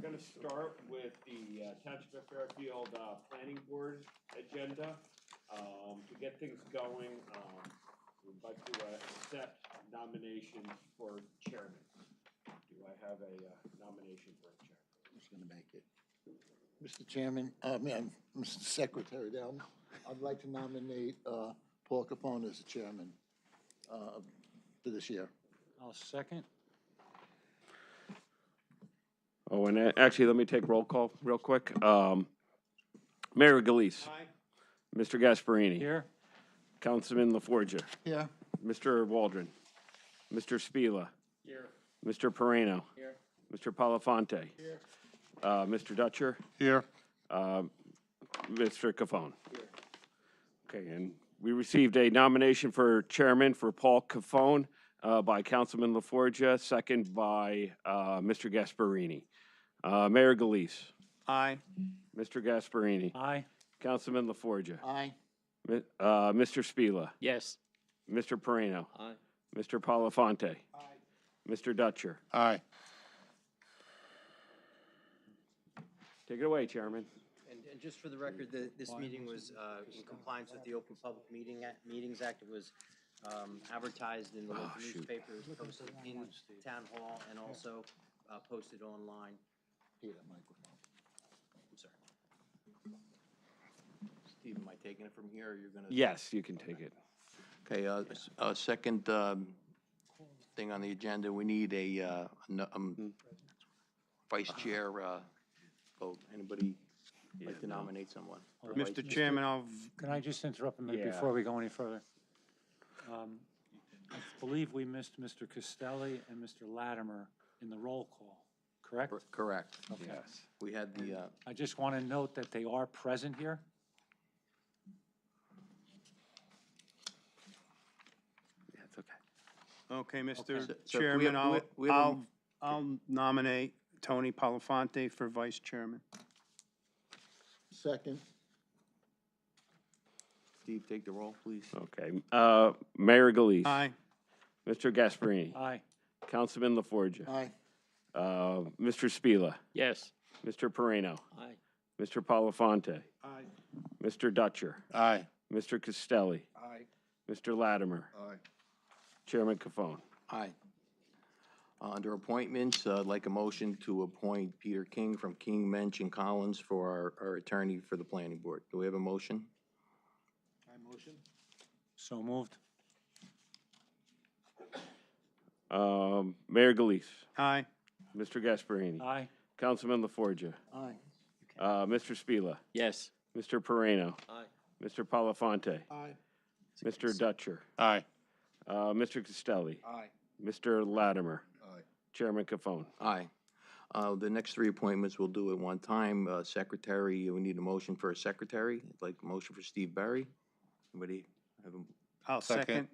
going to start with the Township of Fairfield Planning Board agenda. To get things going, we'd like to accept nominations for chairman. Do I have a nomination for a chairman? Who's going to make it? Mr. Chairman, Mr. Secretary, I'd like to nominate Paul Capone as the chairman for this year. I'll second. Oh, and actually, let me take roll call real quick. Mayor Galise. Aye. Mr. Gasparini. Here. Councilman LaForgia. Here. Mr. Waldron. Mr. Spila. Here. Mr. Perino. Here. Mr. Palafonte. Here. Mr. Dutcher. Here. Mr. Cafone. Here. Okay, and we received a nomination for chairman for Paul Cafone by Councilman LaForgia, second by Mr. Gasparini. Mayor Galise. Aye. Mr. Gasparini. Aye. Councilman LaForgia. Aye. Mr. Spila. Yes. Mr. Perino. Aye. Mr. Palafonte. Aye. Mr. Dutcher. Aye. Take it away, Chairman. And just for the record, this meeting was in compliance with the Open Public Meetings Act. It was advertised in the local newspapers, posted in Town Hall, and also posted online. Here, microphone. I'm sorry. Steve, am I taking it from here, or you're gonna? Yes, you can take it. Okay, second thing on the agenda, we need a vice chair vote. Anybody like to nominate someone? for vice Mr. chair? Chairman, Can I just interrupt a minute Yeah. before we go any further? I believe we missed Mr. Costelli and Mr. Latimer in the roll call, correct? Correct. Okay. Yes. We had the, I just want to note that they are present here. Yeah, it's okay. Okay, So- Mr. so Chairman, we have a- I'll nominate Tony Palafonte for vice chairman. Second. Steve, take the roll, please. Okay. Mayor Galise. Aye. Mr. Gasparini. Aye. Councilman LaForgia. Aye. Mr. Spila. Yes. Mr. Perino. Aye. Mr. Palafonte. Aye. Mr. Dutcher. Aye. Mr. Costelli. Aye. Mr. Latimer. Aye. Chairman Cafone. Aye. Under appointments, I'd like a motion to appoint Peter King from King, Mensch, and Collins for our attorney for the planning board. Do we have a motion? I motion. So moved. Mayor Galise. Aye. Mr. Gasparini. Aye. Councilman LaForgia. Aye. Mr. Spila. Yes. Mr. Perino. Aye. Mr. Palafonte. Aye. Mr. Dutcher. Aye. Mr. Costelli. Aye. Mr. Latimer. Aye. Chairman Cafone. Aye. The next three appointments we'll do at one time. Secretary, we need a motion for a secretary. I'd like a motion for Steve Barry. Anybody have a, I'll second.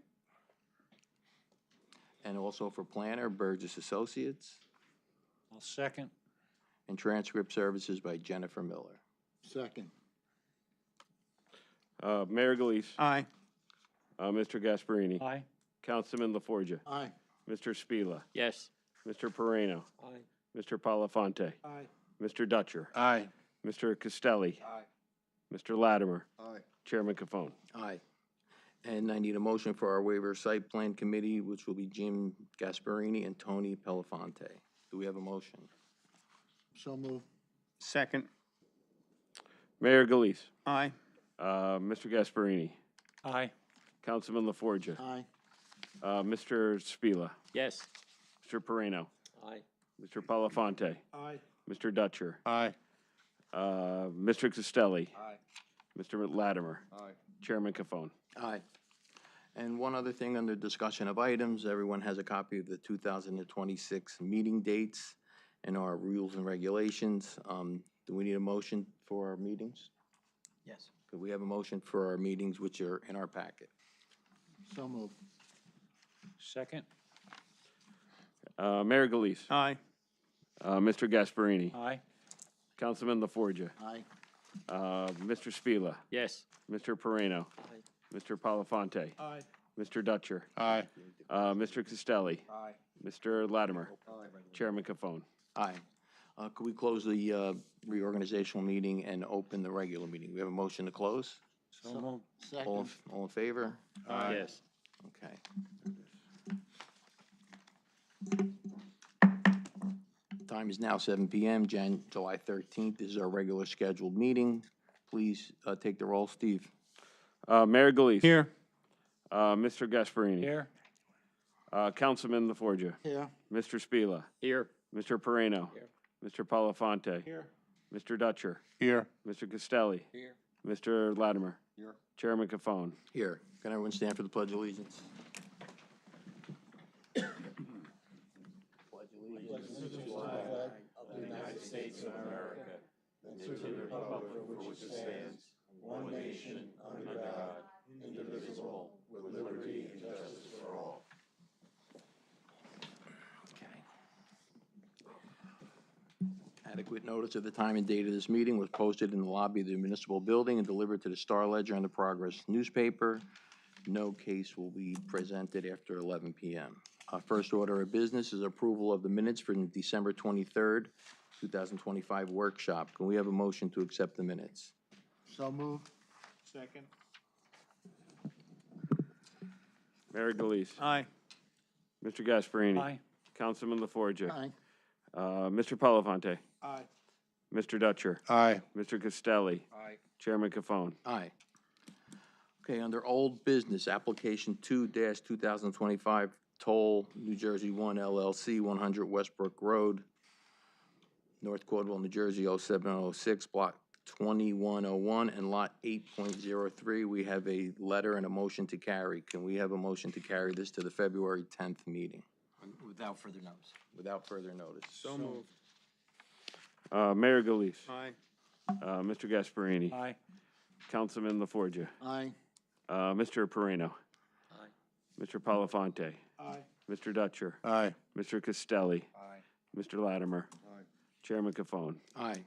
and also for planner, Burgess Associates, I'll second. and transcript services by Jennifer Miller. Second. Mayor Galise. Aye. Mr. Gasparini. Aye. Councilman LaForgia. Aye. Mr. Spila. Yes. Mr. Perino. Aye. Mr. Palafonte. Aye. Mr. Dutcher. Aye. Mr. Costelli. Aye. Mr. Latimer. Aye. Chairman Cafone. Aye. And I need a motion for our waiver site plan committee, which will be Jim Gasparini and Tony Palafonte. Do we have a motion? So move. Second. Mayor Galise. Aye. Mr. Gasparini. Aye. Councilman LaForgia. Aye. Mr. Spila. Yes. Mr. Perino. Aye. Mr. Palafonte. Aye. Mr. Dutcher. Aye. Mr. Costelli. Aye. Mr. Latimer. Aye. Chairman Cafone. Aye. And one other thing under discussion of items, everyone has a copy of the 2026 meeting dates and our rules and regulations. Do we need a motion for our meetings? Yes. Could we have a motion for our meetings which are in our packet? So move. Second. Mayor Galise. Aye. Mr. Gasparini. Aye. Councilman LaForgia. Aye. Mr. Spila. Yes. Mr. Perino. Aye. Mr. Palafonte. Aye. Mr. Dutcher. Aye. Mr. Costelli. Aye. Mr. Latimer. Aye. Chairman Cafone. Aye. Could we close the reorganizational meeting and open the regular meeting? We have a motion to close? So moved. Second. All in favor? Yes. Okay. Time is now 7 PM, July 13th. This is our regular scheduled meeting. Please take the roll, Steve. Mayor Galise. Here. Mr. Gasparini. Here? Councilman LaForgia. Here. Mr. Spila. Here. Mr. Perino. Here. Mr. Palafonte. Here. Mr. Dutcher. Here. Mr. Costelli. Here. Mr. Latimer. Here. Chairman Cafone. Here. Can everyone stand for the Pledge of Allegiance? Adequate notice of the time and date of this meeting was posted in the lobby of the municipal building and delivered to the Star Ledger and the Progress newspaper. No case will be presented after 11 PM. First order of business is approval of the minutes for the December 23rd, 2025 workshop. Can we have a motion to accept the minutes? So moved. Second. Mayor Galise. Aye. Mr. Gasparini. Aye. Councilman LaForgia. Aye. Mr. Palafonte. Aye. Mr. Dutcher. Aye. Mr. Costelli. Aye. Chairman Cafone. Aye. Okay, under old business, application 2-2025, Toll, New Jersey 1 LLC, 100 Westbrook Road, North Cordwell, New Jersey 07006, block 2101, and lot 8.03. We have a letter and a motion to carry. Can we have a motion to carry this to the February 10th meeting Without further notice. without further notice? So moved. Mayor Galise. Aye. Mr. Gasparini. Aye. Councilman LaForgia. Aye. Mr. Perino. Aye. Mr. Palafonte. Aye. Mr. Dutcher. Aye. Mr. Costelli. Aye. Mr. Latimer. Aye. Chairman Cafone. Aye.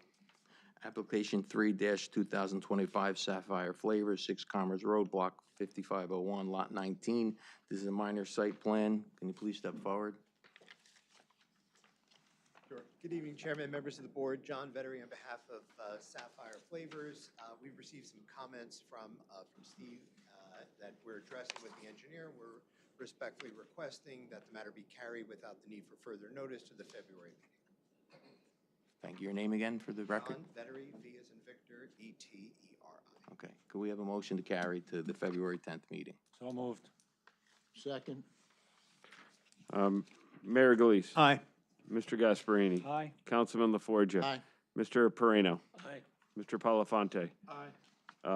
Application 3-2025 Sapphire Flavors, 6 Commerce Road, Block 5501, Lot 19. This is a minor site plan. Can you please step forward? Sure. Good evening, Chairman, members of the board. John Vettery on behalf of Sapphire Flavors. We've received some comments from Steve that we're addressing with the engineer. We're respectfully requesting that the matter be carried without the need for further notice to the February meeting. Thank you. Your name again for the record? John Vettery, V as in Victor, E-T-E-R-I. Okay. Could we have a motion to carry to the February 10th meeting? So moved. Second. Mayor Galise. Aye. Mr. Gasparini. Aye. Councilman LaForgia. Aye. Mr. Perino. Aye. Mr. Palafonte. Aye.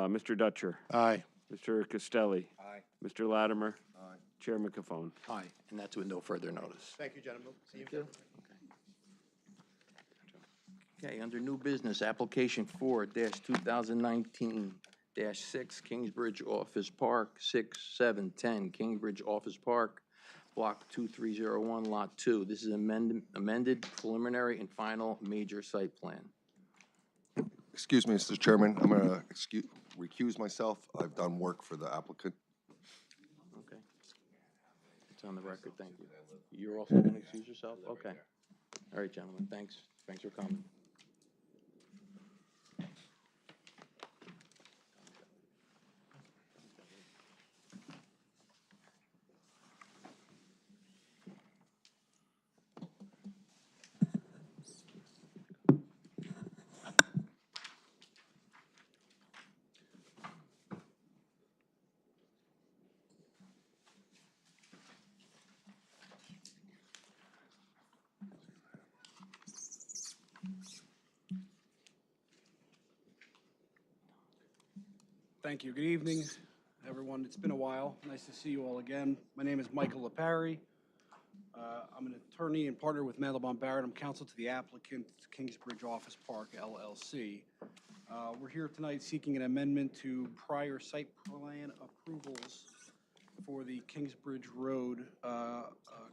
Mr. Dutcher. Aye. Mr. Costelli. Aye. Mr. Latimer. Aye. Chairman Cafone. Aye. And that's with no further notice. Thank you, gentlemen. See you. Thank you. Okay, under new business, application 4-2019-6 Kingsbridge Office Park, 6710 Kingsbridge Office Park, Block 2301, Lot 2. This is amended preliminary and final major site plan. Excuse me, Mr. Chairman, I'm going to recuse myself. I've done work for the applicant. Okay. It's on the record, thank you. You're also going to excuse yourself? Okay. All right, gentlemen, thanks. Thanks for coming. Thank you. Good evening, everyone. It's been a while. Nice to see you all again. My name is Michael LaParry. I'm an attorney and partner with Mandelbaum Barrett. I'm counsel to the applicant, Kingsbridge Office Park, LLC. We're here tonight seeking an amendment to prior site plan approvals for the Kingsbridge Road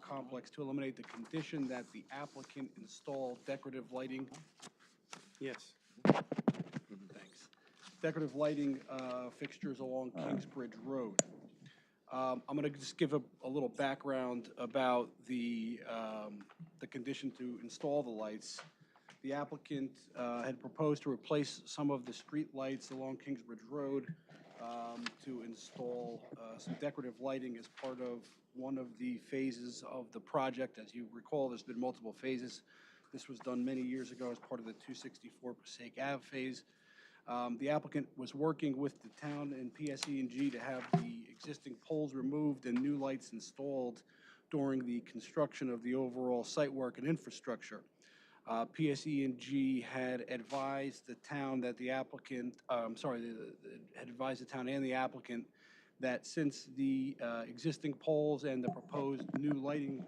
complex to eliminate the condition that the applicant install decorative lighting. Yes. Thanks. Decorative lighting fixtures along Kingsbridge Road. I'm going to just give a little background about the condition to install the lights. The applicant had proposed to replace some of the street lights along Kingsbridge Road, to install some decorative lighting as part of one of the phases of the project. As you recall, there's been multiple phases. This was done many years ago as part of the 264 Passaic Ave phase. The applicant was working with the town and PSE&G to have the existing poles removed and new lights installed during the construction of the overall site work and infrastructure. PSE&G had advised the town that the applicant, had advised the town and the applicant that since the existing poles and the proposed new lighting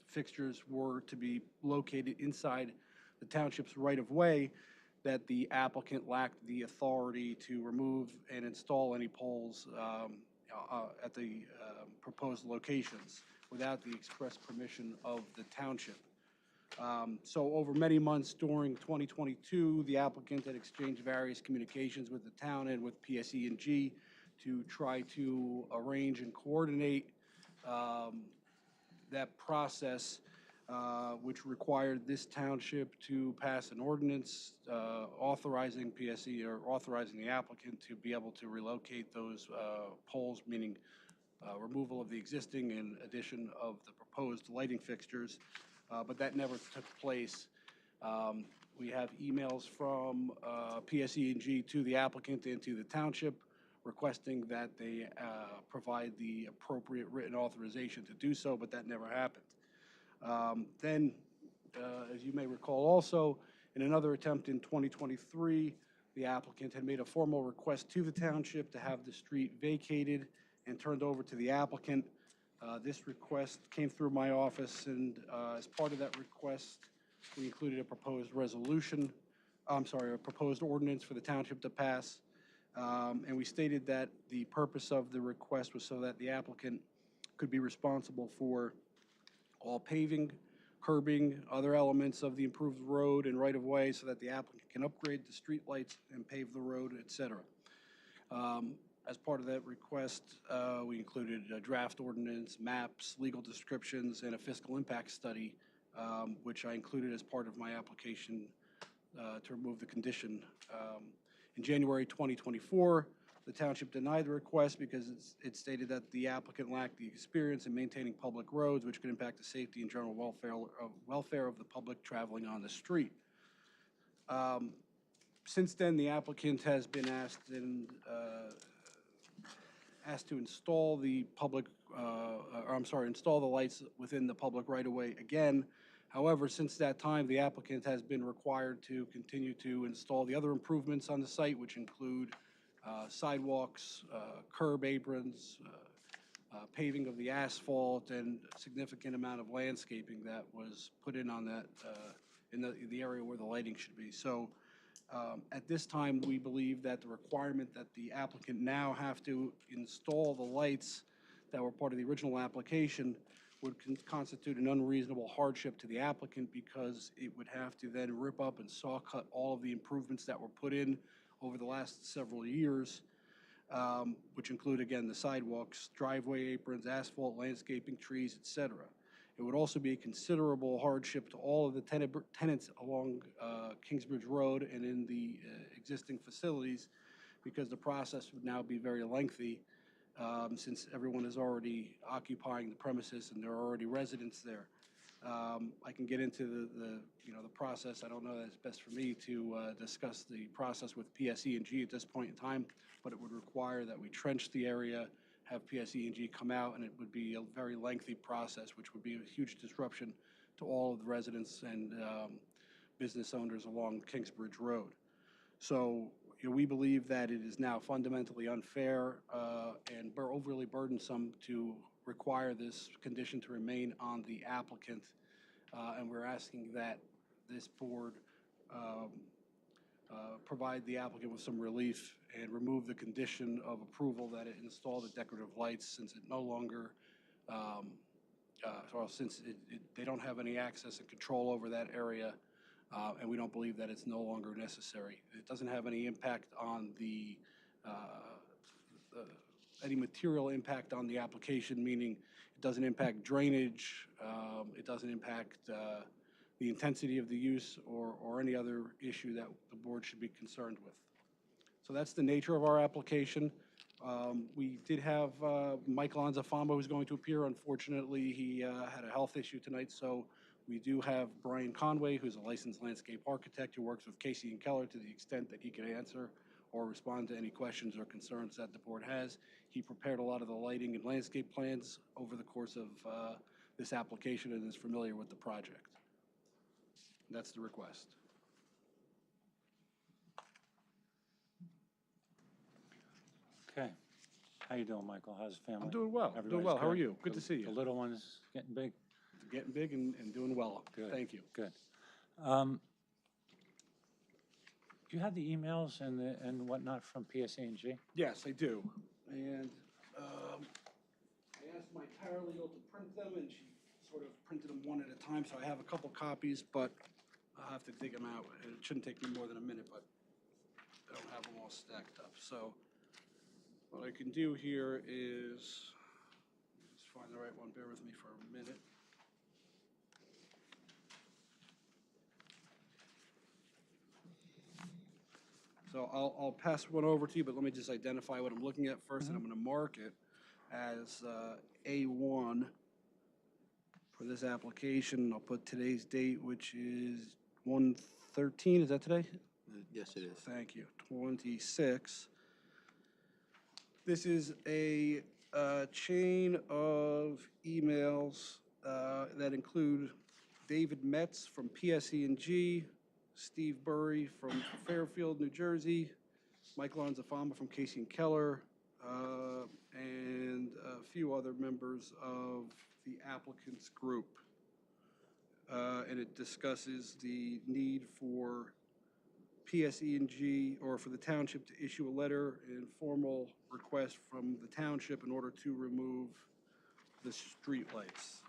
fixtures were to be located inside the township's right-of-way, that the applicant lacked the authority to remove and install any poles at the proposed locations without the express permission of the township. So over many months during 2022, the applicant had exchanged various communications with the town and with PSE&G to try to arrange and coordinate that process, which required this township to pass an ordinance authorizing PSE or authorizing the applicant to be able to relocate those poles, meaning removal of the existing and addition of the proposed lighting fixtures, but that never took place. We have emails from PSE&G to the applicant and to the township requesting that they provide the appropriate written authorization to do so, but that never happened. Then, as you may recall also, in another attempt in 2023, the applicant had made a formal request to the township to have the street vacated and turned over to the applicant. This request came through my office, and as part of that request, we included a proposed resolution, a proposed ordinance for the township to pass. And we stated that the purpose of the request was so that the applicant could be responsible for all paving, curbing, other elements of the improved road and right-of-way so that the applicant can upgrade the street lights and pave the road, et cetera. As part of that request, we included a draft ordinance, maps, legal descriptions, and a fiscal impact study, which I included as part of my application to remove the condition. In January 2024, the township denied the request because it stated that the applicant lacked the experience in maintaining public roads, which could impact the safety and general welfare of the public traveling on the street. Since then, the applicant has been asked to install the install the lights within the public right-of-way again. However, since that time, the applicant has been required to continue to install the other improvements on the site, which include sidewalks, curb aprons, paving of the asphalt, and a significant amount of landscaping that was put in on that, in the area where the lighting should be. So at this time, we believe that the requirement that the applicant now have to install the lights that were part of the original application would constitute an unreasonable hardship to the applicant because it would have to then rip up and saw cut all of the improvements that were put in over the last several years, which include, again, the sidewalks, driveway aprons, asphalt, landscaping, trees, et cetera. It would also be a considerable hardship to all of the tenants along Kingsbridge Road and in the existing facilities because the process would now be very lengthy since everyone is already occupying the premises and there are already residents there. I can get into the process. I don't know that it's best for me to discuss the process with PSE&G at this point in time, but it would require that we trench the area, have PSE&G come out, and it would be a very lengthy process, which would be a huge disruption to all of the residents and business owners along Kingsbridge Road. So we believe that it is now fundamentally unfair and overly burdensome to require this condition to remain on the applicant, and we're asking that this board provide the applicant with some relief and remove the condition of approval that it install the decorative lights since it no longer, they don't have any access and control over that area, and we don't believe that it's no longer necessary. It doesn't have any impact on any material impact on the application, meaning it doesn't impact drainage, it doesn't impact the intensity of the use or any other issue that the board should be concerned with. So that's the nature of our application. We did have Michael Anzafama who's going to appear. Unfortunately, he had a health issue tonight, so we do have Brian Conway, who's a licensed landscape architect who works with Casey and Keller to the extent that he can answer or respond to any questions or concerns that the board has. He prepared a lot of the lighting and landscape plans over the course of this application and is familiar with the project. That's the request. Okay. How you doing, Michael? How's the family? I'm doing well. Doing Everybody's well. How are good? you? Good to see you. The little one's getting big? Getting big and doing well. Good. Thank you. Good. Do you have the emails and whatnot from PSA&G? Yes, I do. And I asked my paralegal to print them, and she sort of printed them one at a time, so I have a couple copies, but I'll have to dig them out. And it shouldn't take me more than a minute, but I don't have them all stacked up. So what I can do here is, just find the right one. Bear with me for a minute. So I'll pass one over to you, but let me just identify what I'm looking at first, and I'm going to mark it as A1 for this application. I'll put today's date, which is 1/13. Is that today? Yes, it is. Thank you. 26. This is a chain of emails that include David Metz from PSE&G, Steve Burry from Fairfield, New Jersey, Michael Anzafama from Casey and Keller, and a few other members of the applicant's group. And it discusses the need for PSE&G, or for the township to issue a letter and formal request from the township in order to remove the streetlights.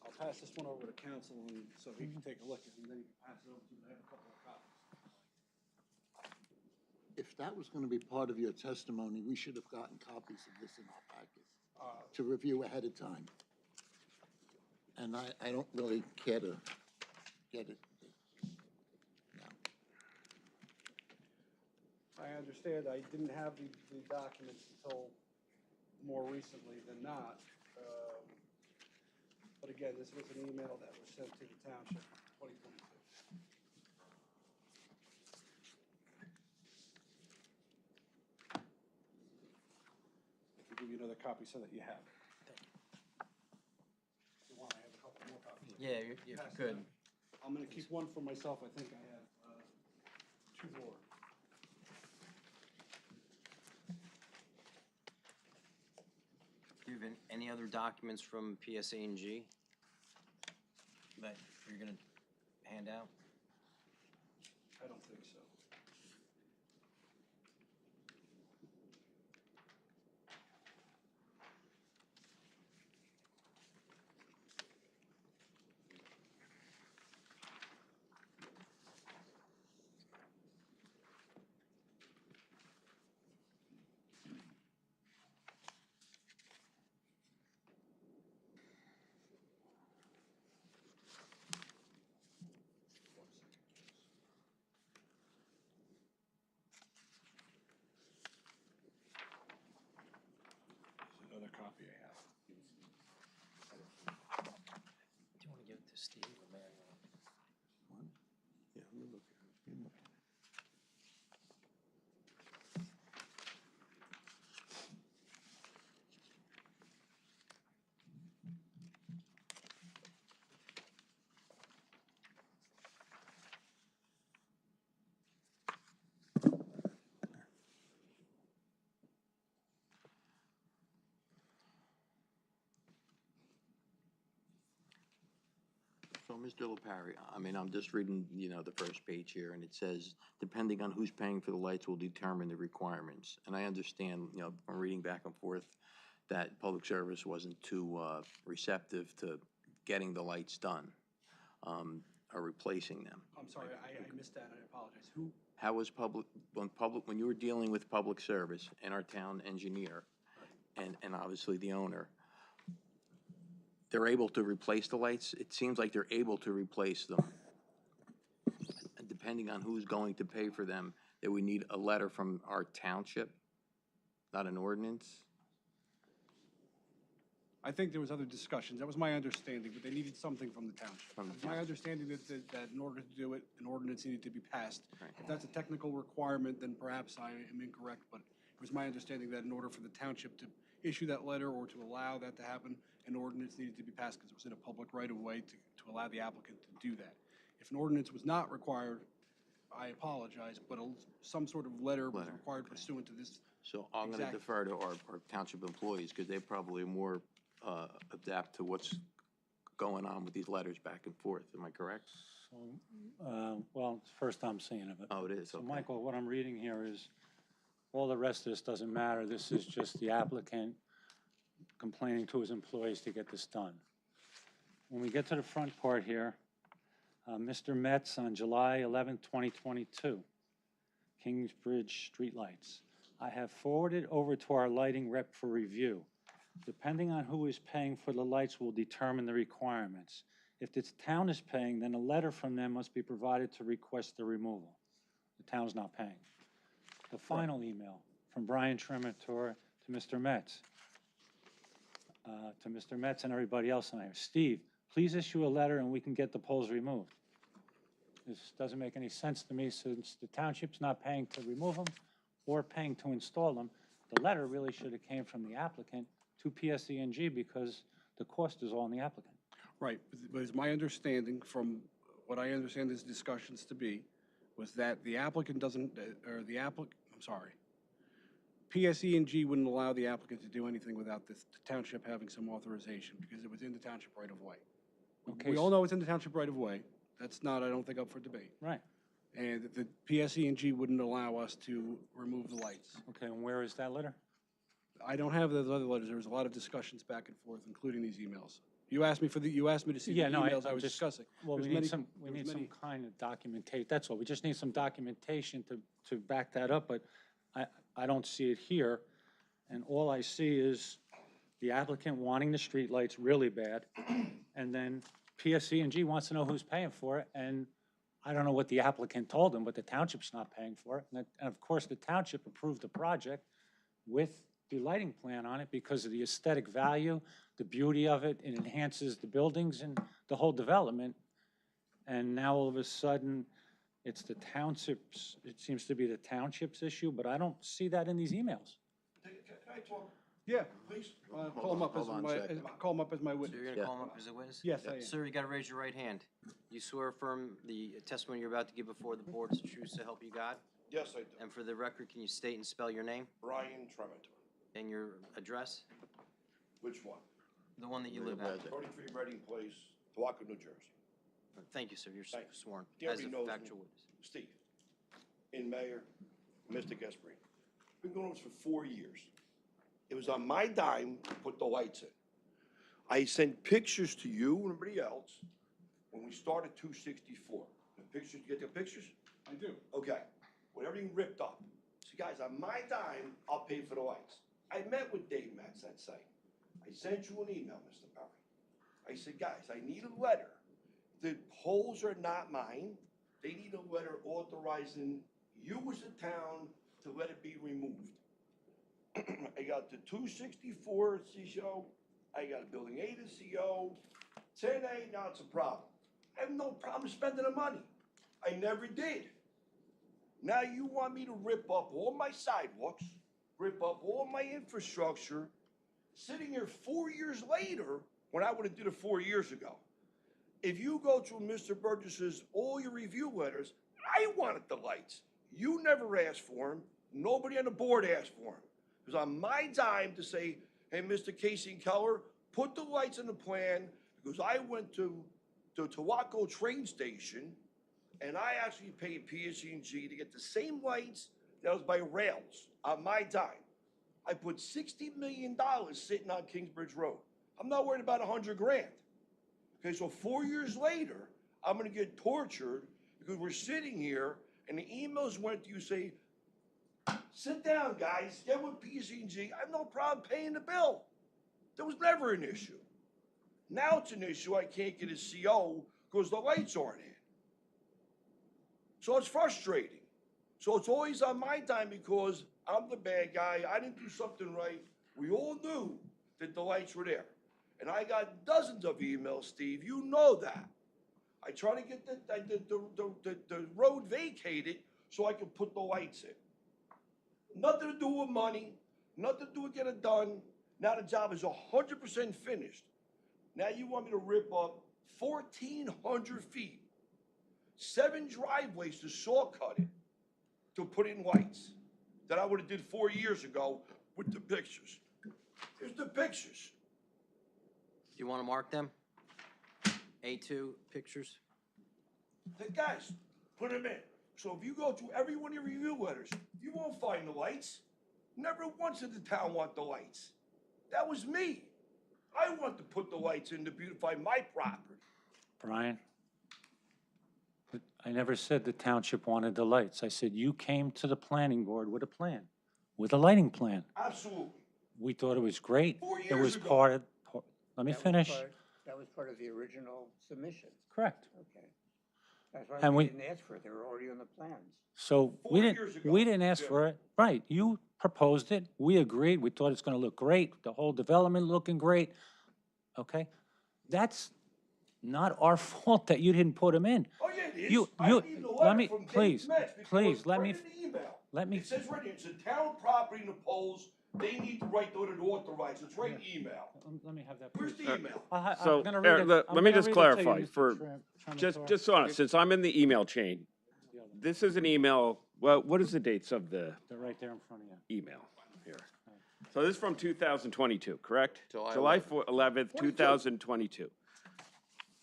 I'll pass this one over to council, and so he can take a look at it, and then he can pass it over to me. I have a couple of copies. If that was going to be part of your testimony, we should have gotten copies of this in our packet to review ahead of time. And I don't really care to get it. No. I understand. I didn't have the documents until more recently than not. But again, this was an email that was sent to the township in 2022. I can give you another copy so that you have it. If you want, I have a couple more copies. Yeah, if you could. I'm gonna keep one for myself. I think I have two more. Do you have any other documents from PSA&G that you're gonna hand out? I don't think so. Another copy I have. Do you wanna give it to Steve or Mary? Yeah, let me look at it. So, Mr. LaParry, I mean, I'm just reading, the first page here, and it says, depending on who's paying for the lights will determine the requirements. And I understand, from reading back and forth, that public service wasn't too receptive to getting the lights done, or replacing them. I'm sorry, I missed that. I apologize. Who? How was when you were dealing with public service and our town engineer, and obviously the owner, they're able to replace the lights? It seems like they're able to replace them. And depending on who's going to pay for them, that we need a letter from our township, not an ordinance? I think there was other discussions. That was my understanding, but they needed something from the township. From the It was my understanding that in order to do it, an ordinance needed to be passed. Right. If that's a technical requirement, then perhaps I am incorrect, but it was my understanding that in order for the township to issue that letter or to allow that to happen, an ordinance needed to be passed because it was in a public right-of-way to allow the applicant to do that. If an ordinance was not required, I apologize, but some sort of letter was Letter, required pursuant to this. So I'm gonna Exactly. defer to our township employees, because they probably are more adapt to what's going on with these letters back and forth. Am I correct? So, well, it's the first I'm seeing of it. Oh, it is, So okay. Michael, what I'm reading here is, all the rest of this doesn't matter. This is just the applicant complaining to his employees to get this done. When we get to the front part here, Mr. Metz on July 11, 2022, Kingsbridge streetlights. I have forwarded over to our lighting rep for review. Depending on who is paying for the lights will determine the requirements. If the town is paying, then a letter from them must be provided to request the removal. The town's not paying. The final email from Brian Trematore to Mr. Metz. To Mr. Metz and everybody else on here. Steve, please issue a letter and we can get the poles removed. This doesn't make any sense to me since the township's not paying to remove them or paying to install them. The letter really should have came from the applicant to PSE&G because the cost is all on the applicant. Right, but it's my understanding from what I understand these discussions to be, was that the applicant doesn't, PSE&G wouldn't allow the applicant to do anything without the township having some authorization because it was in the township right of way. Okay, We all know it's in the township right of way. That's not, I don't think, up for debate. Right. And the PSE&G wouldn't allow us to remove the lights. Okay, and where is that letter? I don't have those other letters. There was a lot of discussions back and forth, including these emails. You asked me to see the Yeah, no, emails I I'm was just- discussing. Well, we There's need many- some there's many- kind of documentation, that's all. We just need some documentation to back that up, but I don't see it here. And all I see is the applicant wanting the streetlights really bad, and then PSE&G wants to know who's paying for it, and I don't know what the applicant told them, but the township's not paying for it. And of course, the township approved the project with the lighting plan on it because of the aesthetic value, the beauty of it. It enhances the buildings and the whole development. And now all of a sudden, it's the township's, it seems to be the township's issue, but I don't see that in these emails. Can I talk, Yeah, please? call him up as hold on a my, second. call him up as my So witness. you're gonna call him up as a witness? Yes, I am. Sir, you gotta raise your right hand. You swear affirm the testimony you're about to give before the board is the truth so help you God? Yes, I do. And for the record, can you state and spell your name Brian Trematore. and your address? Which one? The one that you live at? 33 Reading Place, Tawaka, New Jersey. Thank you, sir. You're Thank you. sworn He as already a knows me. factual witness. Steve, in Mayor, Mr. Gasparini. Been going on this for 4 years. It was on my dime to put the lights in. I sent pictures to you and everybody else when we started 264. The pictures, you get the pictures? I do. Okay, with everything ripped up. So guys, on my dime, I'll pay for the lights. I met with Dave Metz that site. I sent you an email, Mr. Perry. I said, guys, I need a letter. The poles are not mine. They need a letter authorizing you as a town to let it be removed. I got the 264 CO, I got a building A to CO, 10A, now it's a problem. I have no problem spending the money. I never did. Now you want me to rip up all my sidewalks, rip up all my infrastructure, sitting here 4 years later, when I would have did it 4 years ago. If you go through Mr. Burgess's, all your review letters, I wanted the lights. You never asked for them. Nobody on the board asked for them. It was on my dime to say, hey, Mr. Casey and Keller, put the lights in the plan, because I went to the Tawako train station, and I actually paid PSE&G to get the same lights that was by rails on my dime. I put $60 million sitting on Kingsbridge Road. I'm not worried about $100 grand. Okay, so 4 years later, I'm gonna get tortured because we're sitting here and the emails went to you say, sit down, guys, get with PSE&G. I have no problem paying the bill. There was never an issue. Now it's an issue, I can't get a CO because the lights aren't in. So it's frustrating. So it's always on my time because I'm the bad guy, I didn't do something right. We all knew that the lights were there. And I got dozens of emails, Steve, you know that. I try to get the road vacated so I can put the lights in. Nothing to do with money, nothing to do with getting it done. Now the job is 100% finished. Now you want me to rip up 1,400 feet, 7 driveways to saw cut it, to put in lights that I would've did 4 years ago with the pictures. Here's the pictures. Do you want to mark them? A2 pictures? The guys, put them in. So if you go through every one of your review letters, you won't find the lights. Never once did the town want the lights. That was me. I want to put the lights in to beautify my property. Brian, but I never said the township wanted the lights. I said you came to the planning board with a plan, with a lighting plan. Absolutely. We thought it was great. 4 It years was ago. part of, let me finish. That was part of the original submission. Correct. Okay. That's why And we we- didn't ask for it. They were already on the plans. So 4 we years didn't, ago, we didn't ask Jim. for it. Right, you proposed it, we agreed, we thought it's gonna look great, the whole development looking great, okay? That's not our fault that you didn't put them in. Oh, yeah, it is. You- I you- need the let letter me- from Dave please, Metz because please, let right me- in the email. let me- It says right here, it's a town property in the polls. They need the right to authorize. It's right in the email. Let me have that. Where's please. the email? So, I'm gonna read Eric, it. let I'm me gonna just read it to you, clarify Mr. for- Trematore. just so honest, since I'm in the email chain, this is an email, well, what is the dates of the They're right there in front of you. email here? So this is from 2022, correct? July 11th, 2022.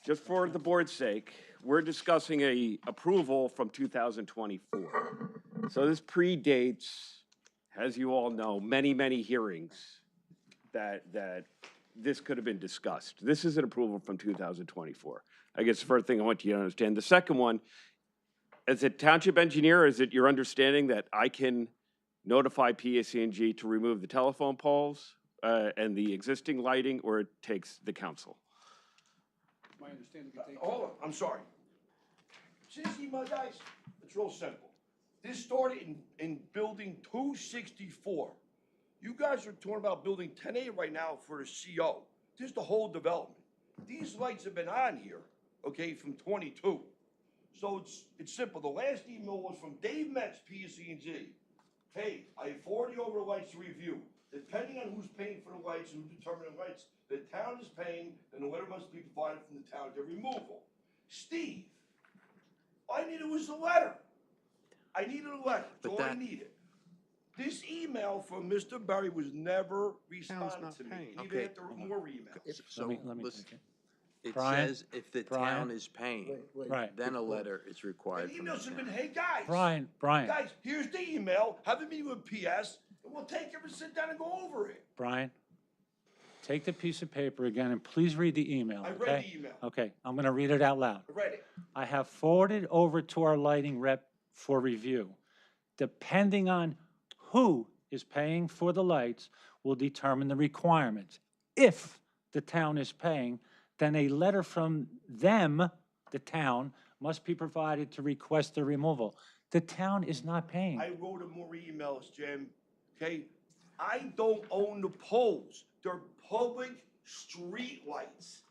Just for the board's sake, we're discussing a approval from 2024. So this predates, as you all know, many, many hearings that this could have been discussed. This is an approval from 2024. I guess the first thing I want you to understand. The second one, as a township engineer, is it your understanding that I can notify PSC&G to remove the telephone poles and the existing lighting, or it takes the council? My understanding, you take. Hold on, I'm sorry. See this email, guys? It's real simple. This started in building 264. You guys are talking about building 10A right now for a CO. This is the whole development. These lights have been on here, okay, from 22. So it's simple. The last email was from Dave Metz, PSC&G. Hey, I forwarded you over the lights to review. Depending on who's paying for the lights and who's determining the lights, the town is paying, then the letter must be provided from the town to removal. Steve, all I needed was a letter. I needed a letter. That's all I needed. This email from Mr. Berry was never responded not to me. paying. Even Okay. after more emails. So, Let me listen, take it. it Brian? says if the Brian? town is paying, Right. then a letter is The required from the email should have been, town. hey, guys. Brian, Guys, here's the email. Have a meeting with PS, and we'll take it and sit down and go over it. Brian, take the piece of paper again and please read the email, I okay? read the email. Okay, I'm gonna read it out loud. I read it. I have forwarded over to our lighting rep for review. Depending on who is paying for the lights will determine the requirements. If the town is paying, then a letter from them, the town, must be provided to request the removal. The town is not paying. I wrote him more emails, Jim, okay? I don't own the poles. They're public street lights.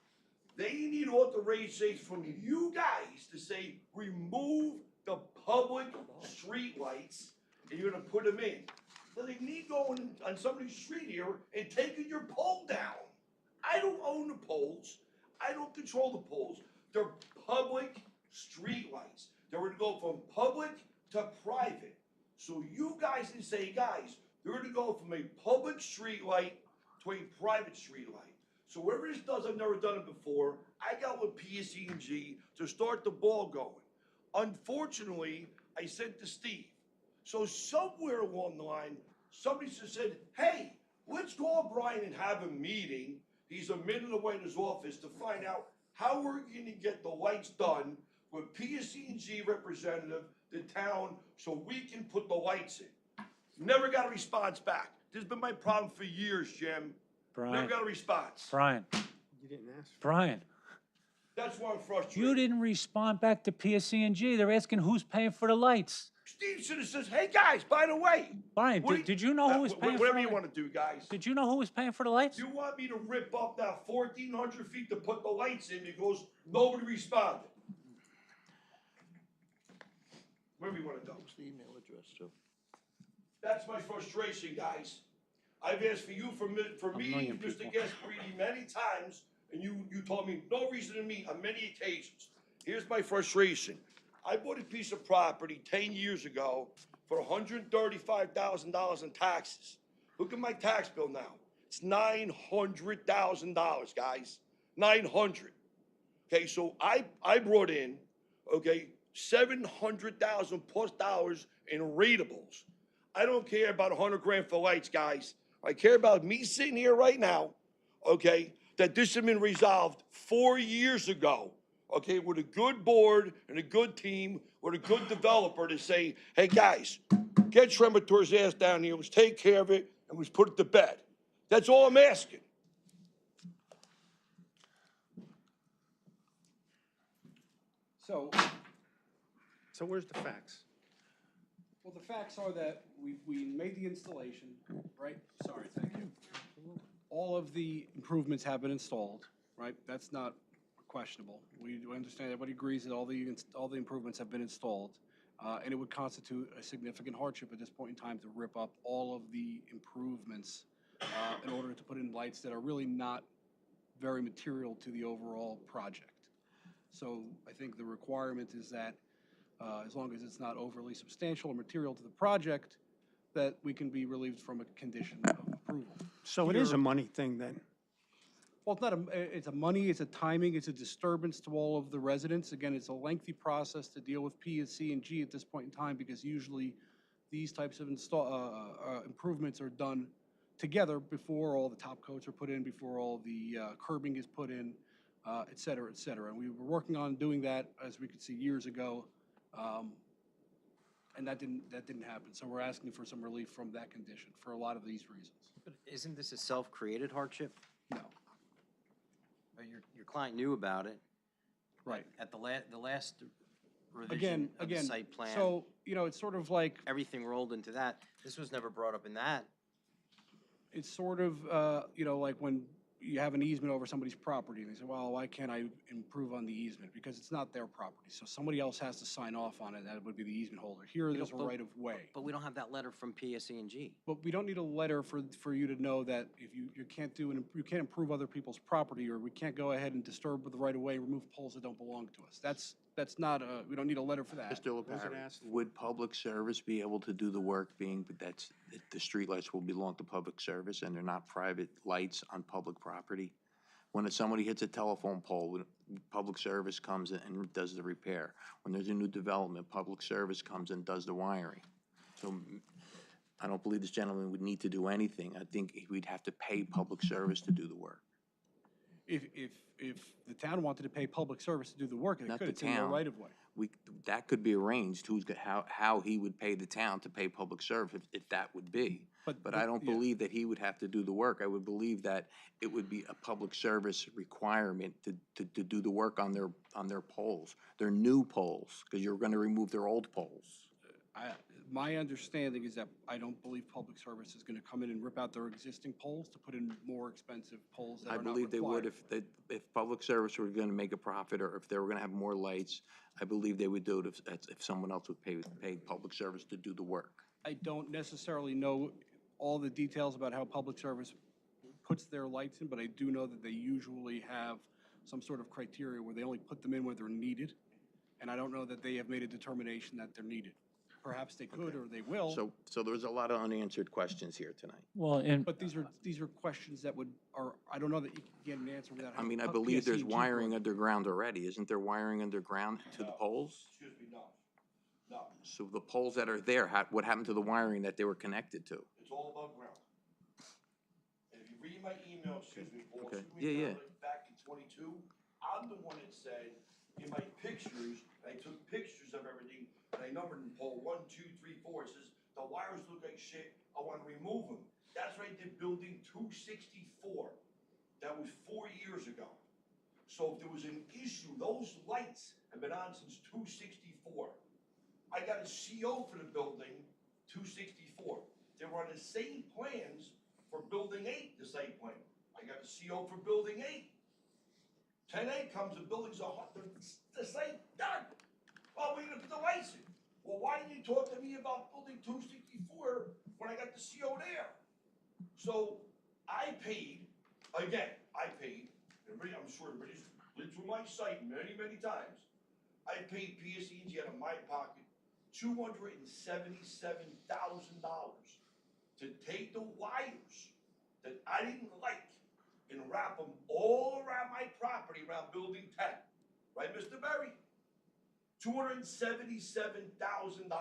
They need authorization from you guys to say, remove the public street lights, and you're gonna put them in. Like me going on somebody's street here and taking your pole down. I don't own the poles. I don't control the poles. They're public street lights. They're gonna go from public to private. So you guys can say, guys, they're gonna go from a public street light to a private street light. So whoever this does, I've never done it before, I got with PSC&G to start the ball going. Unfortunately, I sent to Steve. So somewhere along the line, somebody just said, hey, let's call Brian and have a meeting. He's a minute away in his office to find out how we're gonna get the lights done with PSC&G representative, the town, so we can put the lights in. Never got a response back. This has been my problem for years, Jim. Never Brian, got a response. Brian, You didn't ask for Brian, That's why I'm frustrated. you didn't respond back to PSC&G. They're asking who's paying for the lights. Steve should have says, hey, guys, by the way. Brian, what do did you know who was paying for Whatever the you lights? want to do, guys. Did you know who was paying for the lights? You want me to rip up that 1,400 feet to put the lights in because nobody responded? Wherever you want to go. What's the email address, Joe? That's my frustration, guys. I've asked for you, for me, million Mr. people. Gasparini, many times, and you told me no reason to meet on many occasions. Here's my frustration. I bought a piece of property 10 years ago for $135,000 in taxes. Look at my tax bill now. It's $900,000, guys. 900. Okay, so I brought in, okay, $700,000 plus in rateables. I don't care about 100 grand for lights, guys. I care about me sitting here right now, okay, that this has been resolved 4 years ago, okay, with a good board and a good team, with a good developer to say, hey, guys, get Tremator's ass down here, let's take care of it, and let's put it to bed. That's all I'm asking. So, So where's the facts? well, the facts are that we made the installation, right? Sorry, thank you. All of the improvements have been installed, right? That's not questionable. We do understand, everybody agrees that all the improvements have been installed. And it would constitute a significant hardship at this point in time to rip up all of the improvements in order to put in lights that are really not very material to the overall project. So I think the requirement is that as long as it's not overly substantial or material to the project, that we can be relieved from a condition of approval. So it is a money thing then? Well, it's not it's a money, it's a timing, it's a disturbance to all of the residents. Again, it's a lengthy process to deal with PSC&G at this point in time because usually these types of improvements are done together before all the top coats are put in, before all the curbing is put in, et cetera, et cetera. And we were working on doing that, as we could see, years ago, and that didn't happen. So we're asking for some relief from that condition for a lot of these reasons. But isn't this a self-created hardship? No. Your client knew about it. Right. At the last revision of the site plan. So, you know, it's sort of like, Everything rolled into that. This was never brought up in that. it's sort of, you know, like when you have an easement over somebody's property, and they say, well, why can't I improve on the easement? Because it's not their property, so somebody else has to sign off on it, that would be the easement holder. Here, there's a right of way. But we don't have that letter from PSC&G. But we don't need a letter for you to know that if you can't you can't improve other people's property, or we can't go ahead and disturb the right of way, remove poles that don't belong to us. That's not we don't need a letter for that. Mr. LaParra, would public service be able to do the work being, but the streetlights will belong to public service and they're not private lights on public property? When somebody hits a telephone pole, public service comes in and does the repair. When there's a new development, public service comes and does the wiring. So I don't believe this gentleman would need to do anything. I think we'd have to pay public service to do the work. If the town wanted to pay public service to do the work, they Not could, the it's in their town. right of way. That could be arranged, how he would pay the town to pay public service, if that would be. But I don't yeah. believe that he would have to do the work. I would believe that it would be a public service requirement to do the work on their poles, their new poles, because you're gonna remove their old poles. My understanding is that I don't believe public service is gonna come in and rip out their existing poles to put in more expensive poles that I are not believe they would required. if public service were gonna make a profit, or if they were gonna have more lights, I believe they would do it if someone else would pay public service to do the work. I don't necessarily know all the details about how public service puts their lights in, but I do know that they usually have some sort of criteria where they only put them in where they're needed. And I don't know that they have made a determination that they're needed. Perhaps they could, or they will. So there's a lot of unanswered questions here tonight. Well, But these are questions that I don't know that you can get an answer without I having. mean, I believe there's PSC&G wiring work. underground already. Isn't there wiring underground to the poles? Excuse me, no. No, So the poles that are there, what happened to the wiring that they were connected to? it's all above ground. And if you read my email, excuse me, Paul, Okay. excuse me, Yeah. back in 22, I'm the one that said, in my pictures, I took pictures of everything, and I numbered them, Paul, 1, 2, 3, 4, it says, the wires look like shit, I wanna remove them. That's right, they're building 264. That was 4 years ago. So if there was an issue, those lights have been on since 264. I got a CO for the building, 264. They were on the same plans for building 8, the site plan. I got a CO for building 8. 10A comes, the building's the site done. Well, we're gonna put the lights in. Well, why didn't you talk to me about building 264 when I got the CO there? So I paid, again, I'm sure everybody's been through my site many, many times. I paid PSE&G out of my pocket $277,000 to take the wires that I didn't like and wrap them all around my property around building 10. Right, Mr. Berry? $277,000.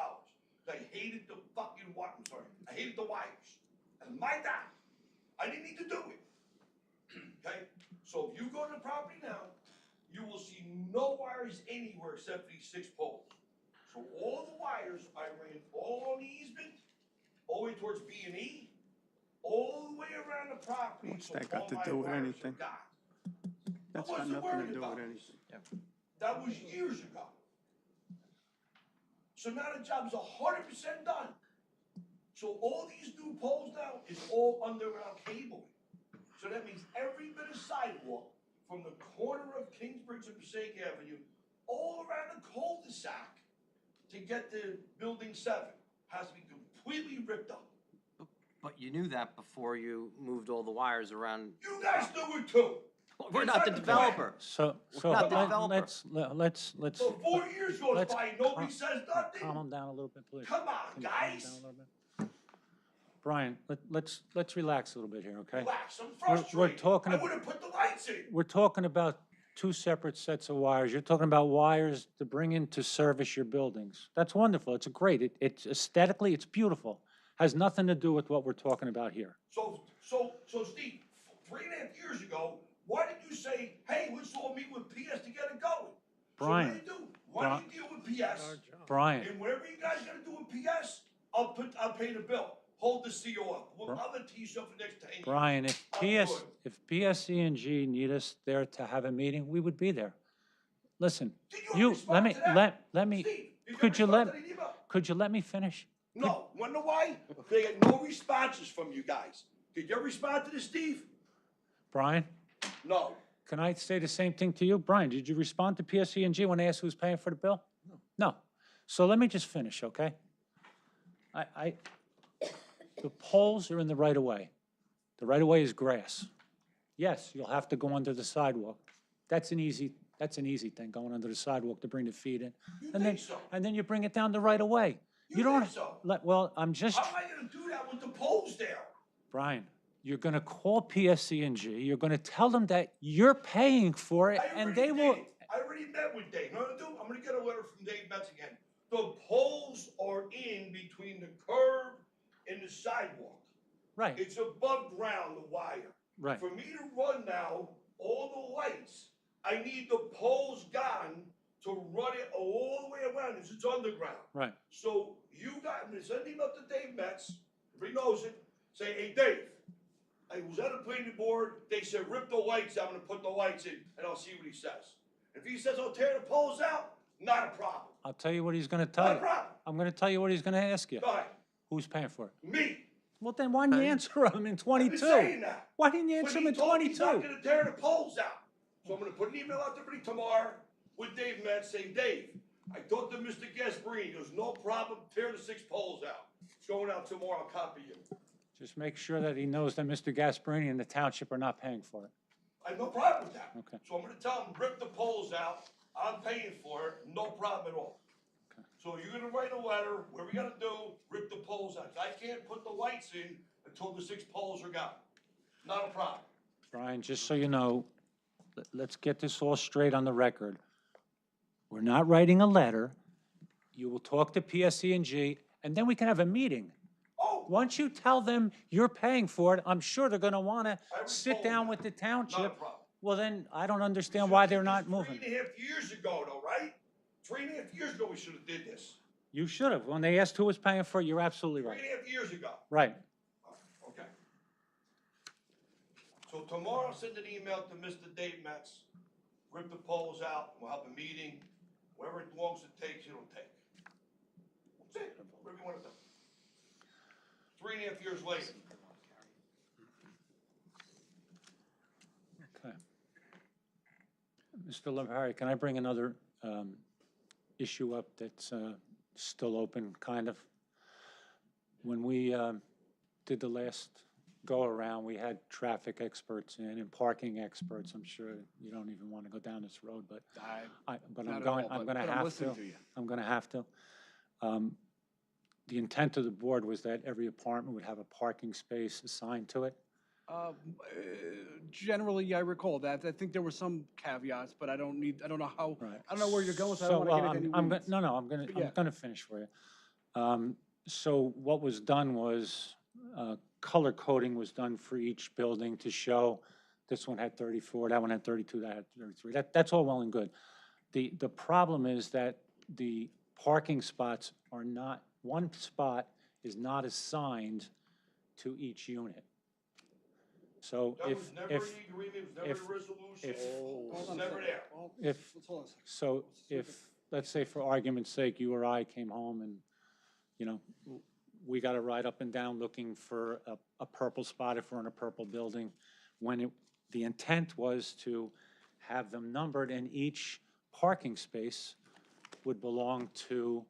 I hated the fucking wires. I'm sorry. I hated the wires. And my dad, I didn't need to do it. Okay? So if you go to the property now, you will see no wires anywhere except for these 6 poles. So all the wires I ran all on the easement, all the way towards B&E, all the way around the property. What's so that got all to my do with wires are anything? gone. That's I got wasn't nothing worried to do about with this. anything. That was years ago. So now the job is 100% done. So all these new poles now is all underground cabling. So that means every bit of sidewalk from the corner of Kingsbridge and Passaic Avenue, all around the cul-de-sac to get to Building 7 has to be completely ripped up. But you knew that before you moved all the wires around. You guys knew it too. We're not the developer. So not the developer. let's. So 4 years goes let's by, nobody says nothing. Calm them down a little bit, please. Come on, Can you calm 'em guys. down a little bit? Brian, let's relax a little bit here, okay? Relax, I'm We're frustrated. talking I ab- would have put the lights in. We're talking about 2 separate sets of wires. You're talking about wires to bring in to service your buildings. That's wonderful. It's great. It's aesthetically, it's beautiful. Has nothing to do with what we're talking about here. So Steve, 3.5 years ago, why did you say, hey, let's all meet with PS to get it going? Brian, So what do you do? Why don't you deal with PS? Brian, And whatever you guys gotta do with PS, I'll pay the bill. Hold the CO up. I'll let you up for the next 10 years. Brian, if PSE&G need us there to have a meeting, we would be there. Listen, Did you, respond let me, to that? let me, Steve, did could you respond let, to the email? could you let me finish? No, wanna know why? They get no responses from you guys. Did you respond to this, Steve? Brian, No. can I say the same thing to you? Brian, did you respond to PSE&G when they asked who's paying for the bill? No. So let me just finish, okay? The poles are in the right-of-way. The right-of-way is grass. Yes, you'll have to go under the sidewalk. That's an easy thing, going under the sidewalk to bring the feed in. You And think so? then you bring it down the right-of-way. You don't, think so? well, I'm just, How am I gonna do that with the poles there? Brian, you're gonna call PSE&G, you're gonna tell them that you're paying for it, and they will. I already met with Dave. You know what I'm gonna do? I'm gonna get a letter from Dave Metz again. The poles are in between the curb and the sidewalk. Right, It's above ground, the wire. right. For me to run now, all the lights, I need the poles gone to run it all the way around, because it's underground. Right. So you got, I'm gonna send an email to Dave Metz, if he knows it, say, hey, Dave, I was at a planning board, they said, rip the lights, I'm gonna put the lights in, and I'll see what he says. If he says, I'll tear the poles out, not a problem. I'll tell you what he's gonna tell Not a you. problem. I'm gonna tell you what he's gonna ask you. Go ahead. Who's paying for it? Me. Well, then why didn't you answer him in I've 22? been saying that. Why didn't you But answer he him in told me he's not 22? gonna tear the poles out. So I'm gonna put an email out to everybody tomorrow with Dave Metz saying, Dave, I talked to Mr. Gasparini, there's no problem, tear the 6 poles out. It's going out tomorrow, I'll copy you. Just make sure that he knows that Mr. Gasparini and the township are not paying for it. I have no problem with that. Okay. So I'm gonna tell him, rip the poles out, I'm paying for it, no problem at all. So you're gonna write a letter, whatever you gotta do, rip the poles out. I can't put the lights in until the 6 poles are gone. Not a problem. Brian, just so you know, let's get this all straight on the record. We're not writing a letter. You will talk to PSE&G, and then we can have a meeting. Oh, Once you tell them you're paying for it, I'm sure they're gonna wanna already sit told down them. with the not a township. problem. Well, then, I don't We understand should've why did they're this not moving. 3.5 years ago though, right? 3.5 years ago, we should've did this. You should have. When they asked who was paying for it, you're absolutely right. 3.5 years ago. Right. Okay. So So tomorrow, send an email to Mr. Dave Metz, rip the poles out, we'll have a meeting, whatever it long as it takes, it'll take. That's it, whatever you wanna do. 3.5 years later. Okay. Mr. LaParry, can I bring another issue up that's still open, kind of? When we did the last go-around, we had traffic experts in and parking experts. I'm sure you don't even want to go down this road, but Not I'm at going, all, I'm but- going to but I'm have listening to. to you. I'm going to have to. The intent of the board was that every apartment would have a parking space assigned to it. Generally, I recall that. I think there were some caveats, but I don't know how, Right. I don't know where you're going, so I So, don't want to well, get into I'm any go- weeds. No, no, I'm But yeah. gonna finish for you. So what was done was, color coding was done for each building to show this one had 34, that one had 32, that had 33. That's all well and good. The problem is that the parking spots are not, one spot is not assigned to each unit. So That if, was never in the agreement, it was never if- in the resolution, if- it was Hold on a never second. there. Well, if- let's hold on a second. So Let's see if, let's say for argument's sake, you or I came home and, you know, we got to ride up and down looking for a purple spot if we're in a purple building, when the intent was to have them numbered and each parking space would belong to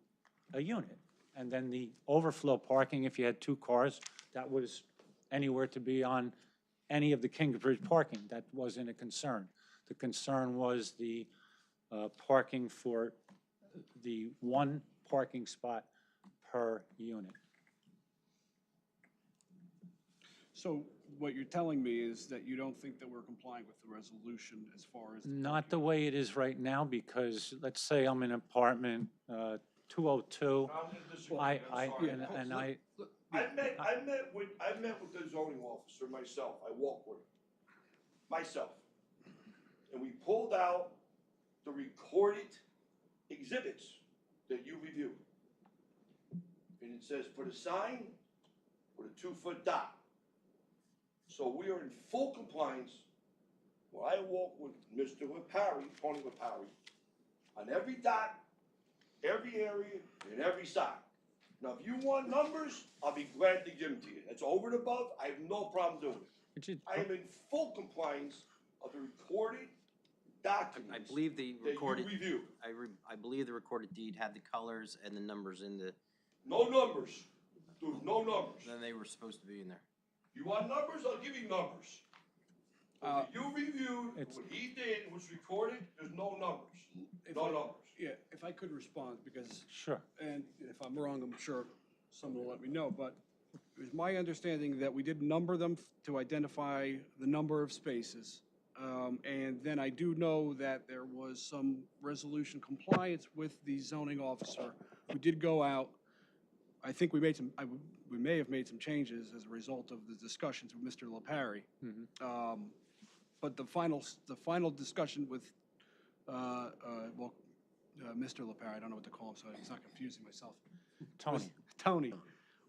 a unit. And then the overflow parking, if you had 2 cars, that was anywhere to be on any of the Kingsbridge parking. That wasn't a concern. The concern was the parking for the 1 parking spot per unit. So what you're telling me is that you don't think that we're complying with the resolution as far as. Not the way it is right now, because let's say I'm in apartment 202. I'm gonna disagree, I, I'm sorry. and I, I met with the zoning officer myself, I walked with him, myself. And we pulled out the recorded exhibits that you reviewed. And it says, put a sign with a 2-foot dot. So we are in full compliance. When I walk with Mr. LaParry, Tony LaParry, on every dot, every area, and every side. Now, if you want numbers, I'll be glad to give them to you. That's over and above, I have no problem doing it. I am in full compliance of the recorded documents I believe the that recorded, you reviewed. I believe the recorded deed had the colors and the numbers in the, No numbers. There's no numbers. then they were supposed to be in there. You want numbers? I'll give you numbers. What you reviewed, what he did, was recorded, there's no numbers. No numbers. Yeah, if I could respond, because. Sure. And if I'm wrong, I'm sure someone will let me know, but it was my understanding that we did number them to identify the number of spaces. And then I do know that there was some resolution compliance with the zoning officer who did go out. I think we made some, we may have made some changes as a result of the discussions with Mr. LaParry. But the final discussion with, Mr. LaParry, I don't know what to call him, so it's not confusing myself. Tony. Tony,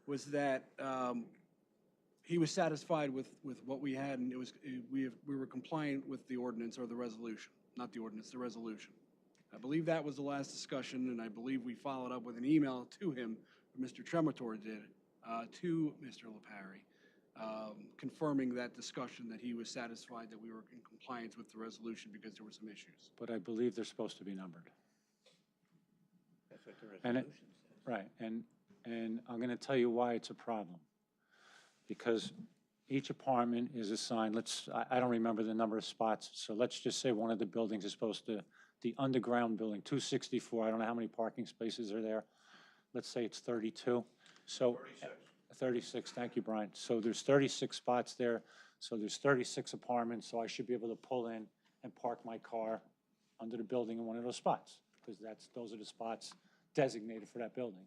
was that he was satisfied with what we had, and it was, we were compliant with the ordinance or the resolution, not the ordinance, the resolution. I believe that was the last discussion, and I believe we followed up with an email to him, Mr. Tremator did, to Mr. LaParry, confirming that discussion, that he was satisfied that we were in compliance with the resolution because there were some issues. But I believe they're supposed to be numbered. That's what the And resolution says. Right, and I'm gonna tell you why it's a problem. Because each apartment is assigned, I don't remember the number of spots, so let's just say one of the buildings is supposed to, the underground building, 264, I don't know how many parking spaces are there. Let's say it's 32, so. 36, thank you, Brian. So there's 36 spots there, so there's 36 apartments, so I should be able to pull in and park my car under the building in one of those spots, because those are the spots designated for that building.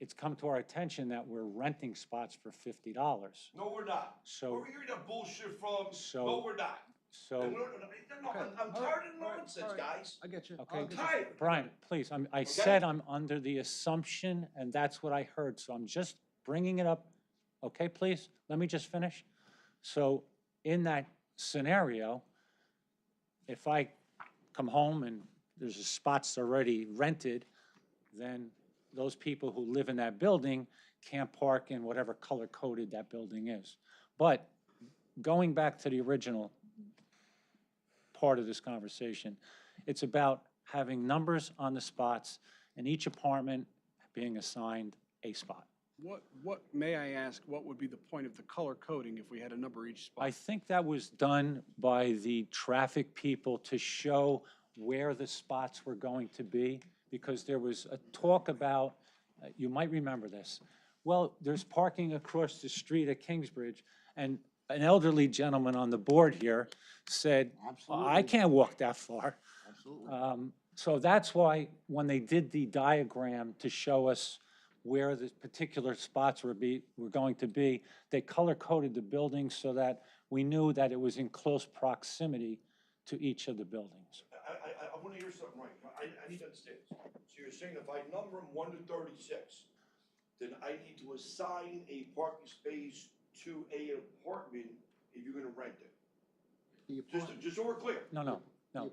It's come to our attention that we're renting spots for $50. No, we're not. So- Where are we hearing that bullshit from? So- No, we're not. So, No, I'm tired of nonsense, guys. I get you. okay, I'm tired. Brian, please, I said I'm under the assumption, and that's what I heard, so I'm just bringing it up. Okay, please, let me just finish. So in that scenario, if I come home and there's a spots already rented, then those people who live in that building can't park in whatever color-coded that building is. But going back to the original part of this conversation, it's about having numbers on the spots and each apartment being assigned a spot. May I ask, what would be the point of the color coding if we had a number each spot? I think that was done by the traffic people to show where the spots were going to be, because there was a talk about, you might remember this, well, there's parking across the street at Kingsbridge, and an elderly gentleman on the board here said, I Absolutely. can't walk that far. Absolutely. So that's why when they did the diagram to show us where the particular spots were going to be, they color-coded the buildings so that we knew that it was in close proximity to each of the buildings. I wanna hear something right. I need to understand this. So you're saying if I number them 1 to 36, then I need to assign a parking space to a apartment if you're gonna rent it? The Just so we're clear. No. The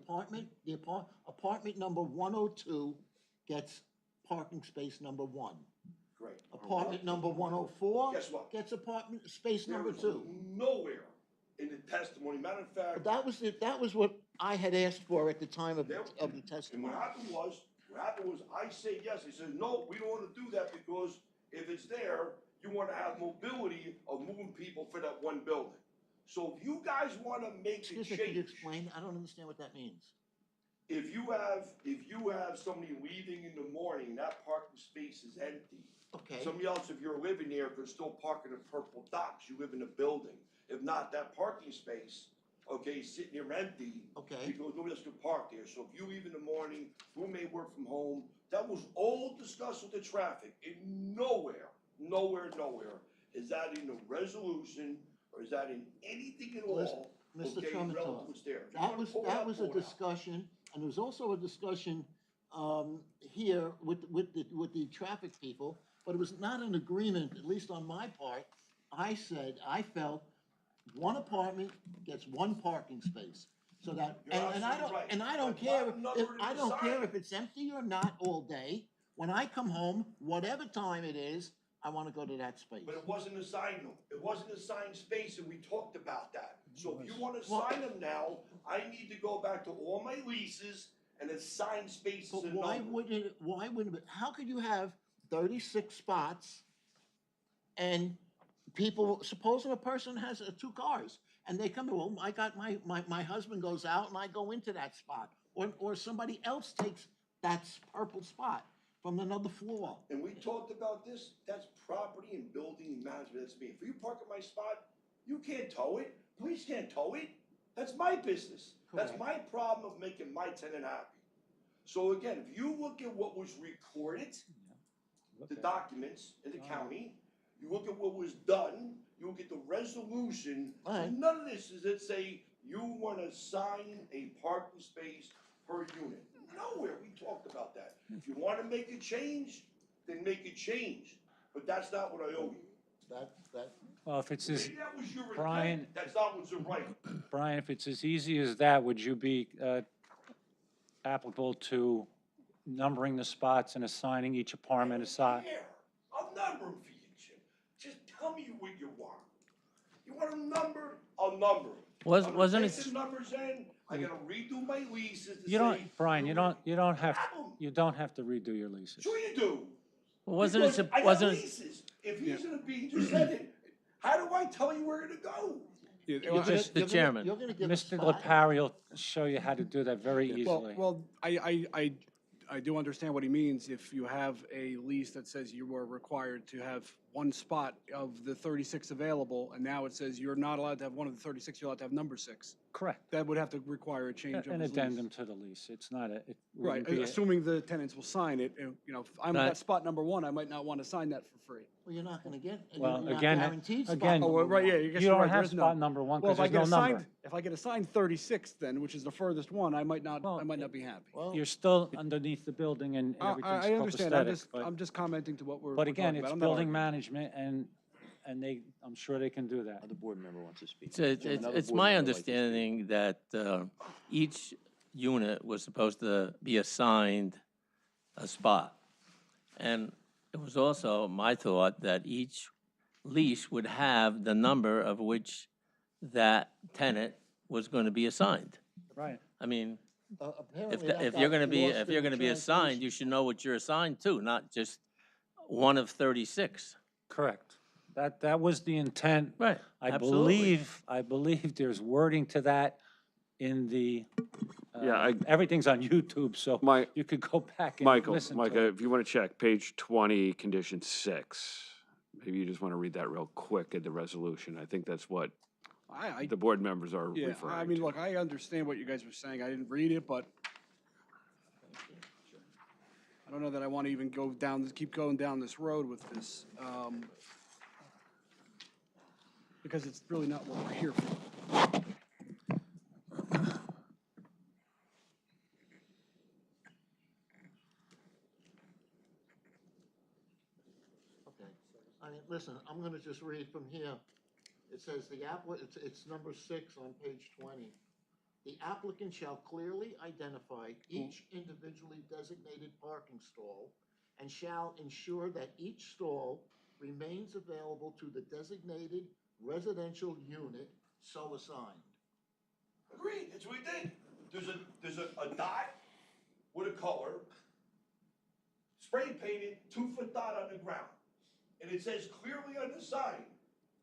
apartment number 102 gets parking space number 1. Great. Apartment number 104 Guess what? gets apartment space There number was 2. nowhere in the testimony, matter of fact, That was what I had asked for at the time of the and testimony. what happened was, I say yes, they said, no, we don't wanna do that because if it's there, you wanna have mobility of moving people for that one building. So if you guys wanna make a Excuse me, could you change, explain? I don't understand what that means. if you have somebody leaving in the morning, that parking space is empty. Okay. Somebody else, if you're living there, could still park in the purple docks, you live in a building. If not, that parking space, okay, is sitting there empty. Okay. Because nobody else could park there, so if you leave in the morning, who may work from home, that was all discussed with the traffic, and nowhere is that in the resolution, or is that in anything at all, Mr. okay, Tremonton, relative to what's there. If you that wanna was, pull it that out, was a pull it out. discussion, and there was also a discussion, here with the traffic people, but it was not an agreement, at least on my part. I felt one apartment gets one parking space, so that, You're and I absolutely don't, right, and I don't but care, not numbered in I the don't care sign. if it's empty or not all day. When I come home, whatever time it is, I wanna go to that space. But it wasn't assigned them, it wasn't assigned space, and we talked about that. So if you wanna Well- assign them now, I need to go back to all my leases and assign spaces But and why numbers. wouldn't it, how could you have 36 spots and people, supposing a person has 2 cars and they come to, well, I got my husband goes out and I go into that spot, or somebody else takes that purple spot from another floor. And we talked about this, that's property and building management, that's me. If you park at my spot, you can't tow it, police can't tow it, that's my business. That's Correct. my problem of making my tenant happy. So again, if you look at what was recorded, the documents in the county, you look at what was done, you look at the resolution, Alright. none of this is it say you wanna assign a parking space per unit. Nowhere we talked about that. If you wanna make a change, then make a change, but that's not what I owe you. That, Well, if it's as, Maybe that was your Brian- intent, that's not what's right. Brian, if it's as easy as that, would you be applicable to numbering the spots and assigning each apartment a side? Here, I'll number them for you, Jim. Just tell me what you want. You want them numbered, I'll number them. Wasn't Take it- the numbers in, I gotta redo my leases to You don't, say. Brian, you don't have, Have 'em. you don't have to redo your leases. Sure you do. Wasn't Because it, I got wasn't it, leases. If he's gonna be, you just said it. How do I tell you where to go? Mr. Chairman. You're gonna give a Mr. spot. LaParry will show you how to do that very easily. Well, I do understand what he means. If you have a lease that says you are required to have one spot of the 36 available, and now it says you're not allowed to have one of the 36, you're allowed to have number 6. Correct. That would have to require a change of An his lease. addendum to the lease. It's not a, it Right, wouldn't be a- assuming the tenants will sign it, and, you know, if I'm Right. at spot number 1, I might not want to sign that for free. Well, you're not gonna get, you're Well, not again, guaranteed spot again- number Oh, right, yeah, one. you guess You you're don't right, there have is spot none. number one Well, because if I there's get no number. assigned, if I get assigned 36 then, which is the furthest one, I might not be happy. Well, You're still underneath the building and everything's I understand, I'm copacetic, but. just commenting to what we're But talking again, about. it's I'm not building arguing. management, and and I'm sure they can do that. Another board member wants to speak. It's my understanding that each unit was supposed to be assigned a spot. And it was also my thought that each lease would have the number of which that tenant was going to be assigned. Right. I mean, Apparently that if you're got going to be, lost if in you're the going to be assigned, translation. you should know what you're assigned to, not just one of 36. Correct. That was the intent. Right, I absolutely. believe there's wording to that in the, Yeah, everything's on YouTube, so My- you could go back and Michael, listen to Micah, it. if you want to check, page 20, condition 6. Maybe you just want to read that real quick in the resolution. I think that's what I, the board members are yeah, referring I mean, to. look, I understand what you guys were saying. I didn't read it, but I don't know that I want to even keep going down this road with this, because it's really not what we're here for. Okay, I mean, listen, I'm gonna just read from here. It says it's number 6 on page 20. The applicant shall clearly identify each individually designated parking stall and shall ensure that each stall remains available to the designated residential unit so assigned. Agreed, that's what we did. There's a dot with a color, spray painted, 2-foot dot on the ground. And it says clearly on the sign,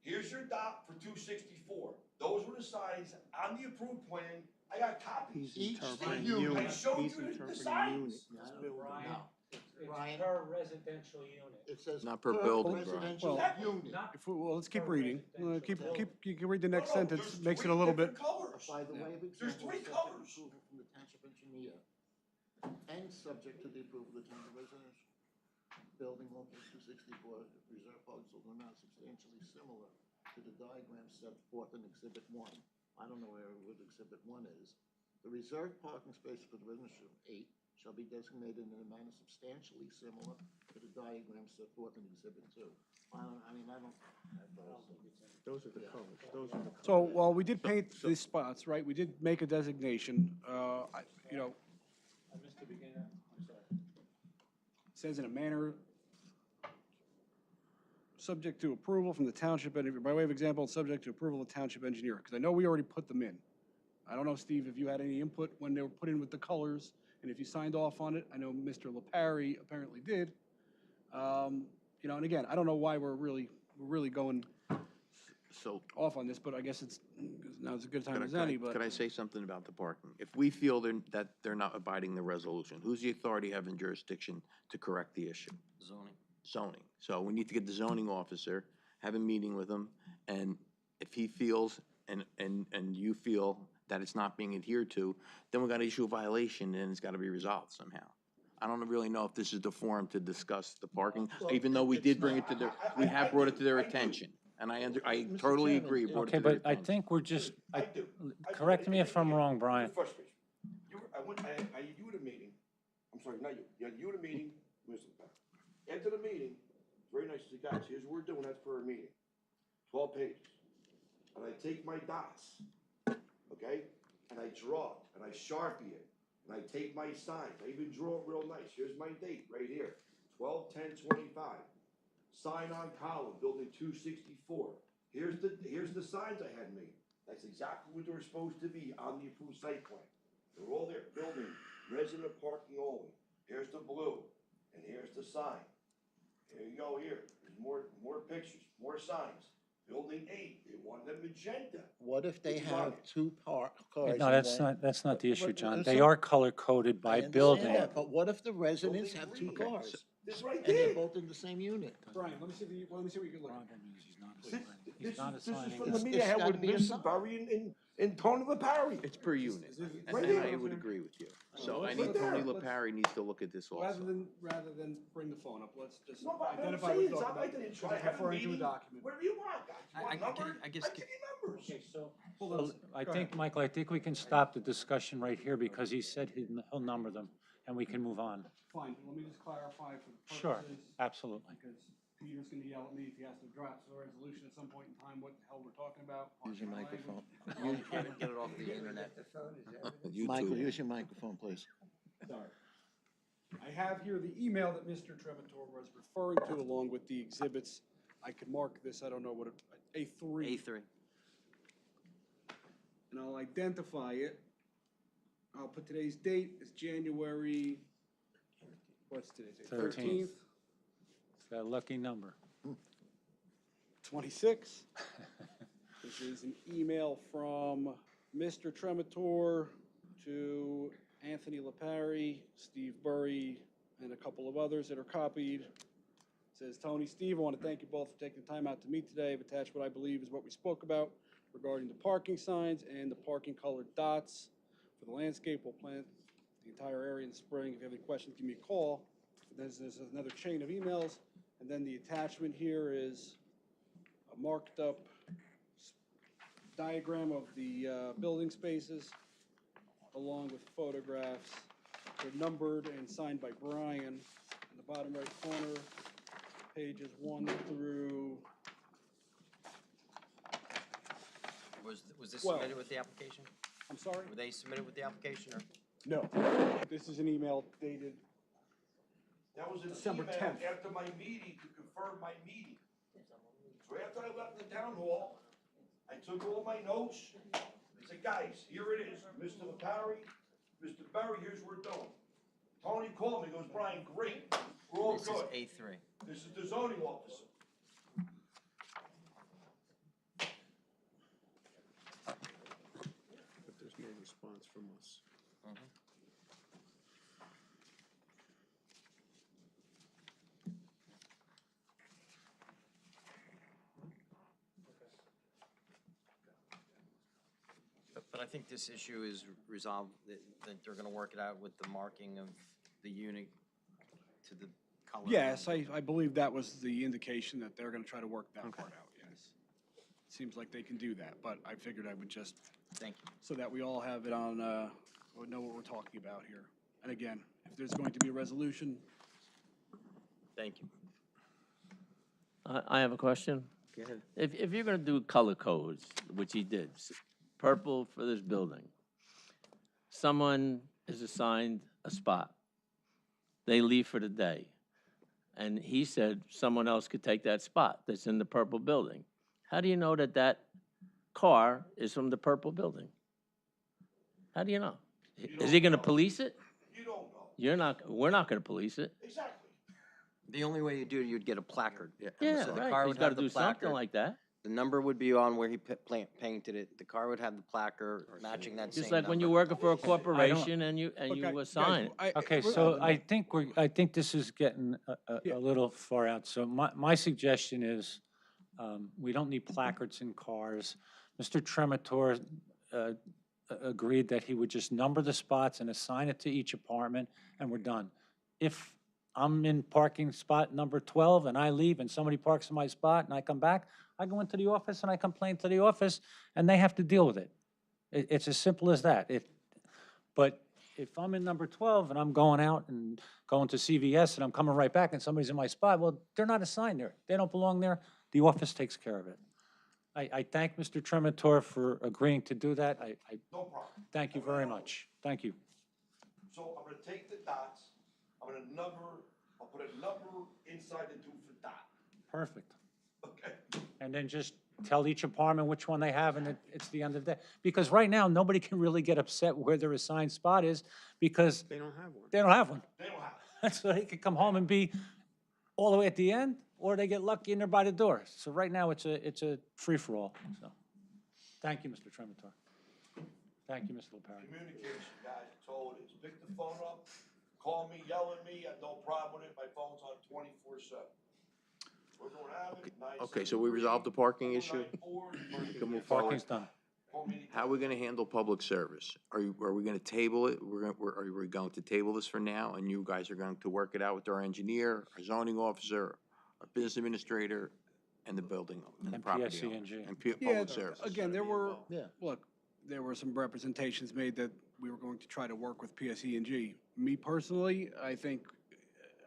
here's your dot for 264. Those were the signs on the approved plan. I got copies. Each I unit. showed you the signs. Brian, Per residential unit. it says Not per building, Brian. residential Well, unit. Let's keep reading. You can read the next No, sentence, there's makes it a 3 little bit. different colors. By the way of There's example, 3 subject colors. approval from the township engineer and subject to the approval of the township residential building located 264 reserve parcels are not substantially similar to the diagram set forth in Exhibit 1. I don't know what Exhibit 1 is. The reserved parking space for the residential 8 shall be designated in a manner substantially similar to the diagram set forth in Exhibit 2. I don't. Those are the colors, those are the colors. So, while we did paint these spots, right, we did make a designation, I missed the beginning. I'm sorry. says in a manner subject to approval from the township, by way of example, subject to approval of the township engineer, because I know we already put them in. I don't know, Steve, if you had any input when they were put in with the colors, and if you signed off on it. I know Mr. LaParry apparently did. And again, I don't know why we're really going So off on this, but I guess now's as good a time as could any, but. I say something about the parking? If we feel that they're not abiding the resolution, who's the authority having jurisdiction to correct the issue? Zoning. So we need to get the zoning officer, have a meeting with him, and if he feels and you feel that it's not being adhered to, then we gotta issue a violation and it's gotta be resolved somehow. I don't really know if this is the forum to discuss the parking, even though we did bring it to their, we have brought it to their attention. And I totally Chairman, agree, brought it Okay, to their but I attention. think we're just, I do. correct me if I'm wrong, Brian. Frustration. You at a meeting, I'm sorry, not you, you at a meeting, Mr. Beck. After the meeting, very nice, to guys, here's what we're doing, that's for a meeting. 12 pages. And I take my dots, okay? And I draw it, and I Sharpie it, and I take my signs, I even draw it real nice. Here's my date, right here, 12/10/25. Sign on column, building 264. Here's the signs I had made. That's exactly what they were supposed to be on the approved site plan. They're all there, building, resident parking only. Here's the blue, and here's the sign. Here you go, here, there's more pictures, more signs. Building 8, they want them magenta. What if they Which is on have it. 2 cars? No, and that's not the issue, but- John. but They so- are color-coded by I understand building. that, but what if the residents Building have 2 green. cars? This is what I And they're did. both in the same unit? Brian, let me see what you can look at. This is from the It's meeting I had gotta with be a Mr. sign. Barry and Tony LaParry. It's per unit, right and there. I would agree with you. So I Let's- need Tony let's- LaParry needs to look at this Rather also. than bring the phone up, let's just No, but what I'm identify saying what's is, talking I'd like about. to Because try it's have a referring to a meeting, document. whatever you want, guys. You want numbers? I guess- I give you numbers. Okay, so, Hold on. I Go think, ahead. Michael, I think we can stop the discussion right here because he said he'll number them and we can move on. Fine, let me just clarify for the purposes. Sure, absolutely. Because Peter's gonna yell at me if he has to draft a resolution at some point in time, what the hell we're talking about. Use your microphone. Get it off the internet. Michael, YouTube. use your microphone, please. Sorry. I have here the email that Mr. Trevatore was referring to along with the exhibits. I could mark this, I don't know what, A3. A3. And I'll identify it. I'll put today's date as January, what's today's date? 13th. It's got a lucky number. 26. This is an email from Mr. Trematore to Anthony LaParry, Steve Burry, and a couple of others that are copied. It says, Tony, Steve, I want to thank you both for taking the time out to meet today. I've attached what I believe is what we spoke about regarding the parking signs and the parking colored dots. For the landscape, we'll plant the entire area in the spring. If you have any questions, give me a call. There's another chain of emails. And then the attachment here is a marked up diagram of the building spaces along with photographs. They're numbered and signed by Brian. In the bottom right corner, pages 1 through Was this 12. submitted with the application? I'm sorry? Were they submitted with the application or? No. This is an email dated That was an December email 10th. after my meeting to confirm my meeting. So after I left the town hall, I took all my notes. I said, guys, here it is. Mr. LaParry, Mr. Berry, here's what we're doing. Tony called me, goes, Brian, great, we're all This is good. A3. This is the zoning officer. But there's no response from us. But I think this issue is resolved, that they're gonna work it out with the marking of the unit to the color. Yes, I believe that was the indication that they're gonna try to work that part out, yes. Seems like they can do that, but I figured I would just, Thank you. so that we all have it on, or know what we're talking about here. And again, if there's going to be a resolution, Thank you. I have a question. Go ahead. If you're gonna do color codes, which he did, purple for this building, someone is assigned a spot. They leave for the day. And he said someone else could take that spot that's in the purple building. How do you know that that car is from the purple building? How do you know? Is he gonna police it? You don't know. You're not, we're not gonna police it. Exactly. The only way you do it, you'd get a placard. Yeah, So the right, car he's would gotta have the do something placard. like that. The number would be on where he painted it. The car would have the placard matching that same Just number. like when you're working for a corporation and you Okay, guys, assign. Okay, so I think this is getting Yeah. a little far out. So my suggestion is, we don't need placards in cars. Mr. Trematore agreed that he would just number the spots and assign it to each apartment, and we're done. If I'm in parking spot number 12 and I leave and somebody parks in my spot and I come back, I go into the office and I complain to the office and they have to deal with it. It's as simple as that. But if I'm in number 12 and I'm going out and going to CVS and I'm coming right back and somebody's in my spot, well, they're not assigned there. They don't belong there. The office takes care of it. I thank Mr. Trematore for agreeing to do that. I No problem. thank you very much. Thank you. So I'm gonna take the dots, I'm gonna I'll put a number inside the two for dot, Perfect. okay? And then just tell each apartment which one they have, and it's the end of the day. Because right now, nobody can really get upset where their assigned spot is, because They don't have one. they don't have one. They don't have it. So they could come home and be all the way at the end, or they get lucky and they're by the door. So right now, it's a free-for-all, so. Thank you, Mr. Trematore. Thank you, Mr. LaParry. Communication, guys, that's all it is. Pick the phone up, call me, yell at me, I have no problem with it, my phone's on 24/7. We're going to have it, 973. Okay, so we resolved the parking issue? 494. We can move forward. Parking's done. Call me anytime. How are we gonna handle public service? Are we gonna table it? Are we going to table this for now, and you guys are going to work it out with our engineer, our zoning officer, our business administrator, and the building, and the And property PSC&G. owners? And yeah, public service. again, there were, Yeah. look, there were some representations made that we were going to try to work with PSE&G. Me personally, I think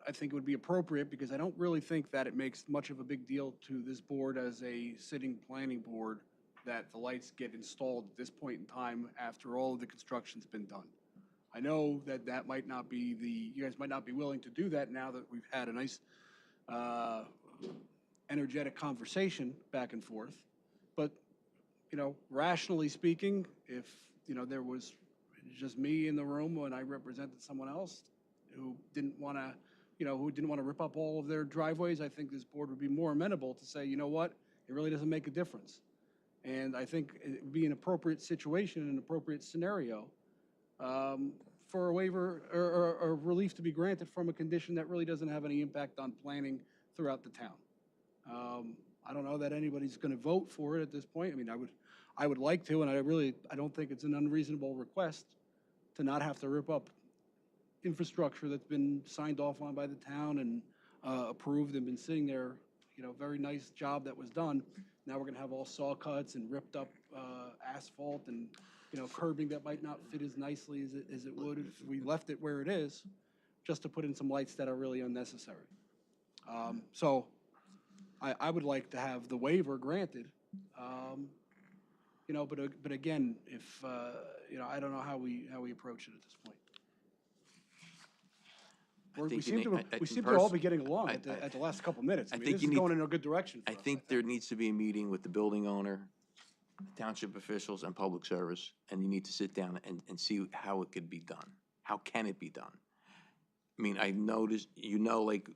I think it would be appropriate, because I don't really think that it makes much of a big deal to this board as a sitting planning board that the lights get installed at this point in time after all of the construction's been done. I know that that might not be you guys might not be willing to do that now that we've had a nice, energetic conversation back and forth. But, rationally speaking, if, there was just me in the room when I represented someone else who didn't want to rip up all of their driveways, I think this board would be more amenable to say, you know what, it really doesn't make a difference. And I think it would be an appropriate situation, an appropriate scenario, for a waiver or relief to be granted from a condition that really doesn't have any impact on planning throughout the town. I don't know that anybody's going to vote for it at this point. I mean, I would like to, and I don't think it's an unreasonable request to not have to rip up infrastructure that's been signed off on by the town and approved and been sitting there, very nice job that was done. Now we're going to have all saw cuts and ripped up asphalt and, curbing that might not fit as nicely as it would if we left it where it is, just to put in some lights that are really unnecessary. So I would like to have the waiver granted, but again, if, I don't know how we approach it at this point. We seem to all be getting along at the last couple minutes. I mean, this is going in a good direction for us, I think there needs to be a meeting with the building owner, township officials, and public service, and you need to sit down and see how it could be done. How can it be done? I mean, I noticed, like,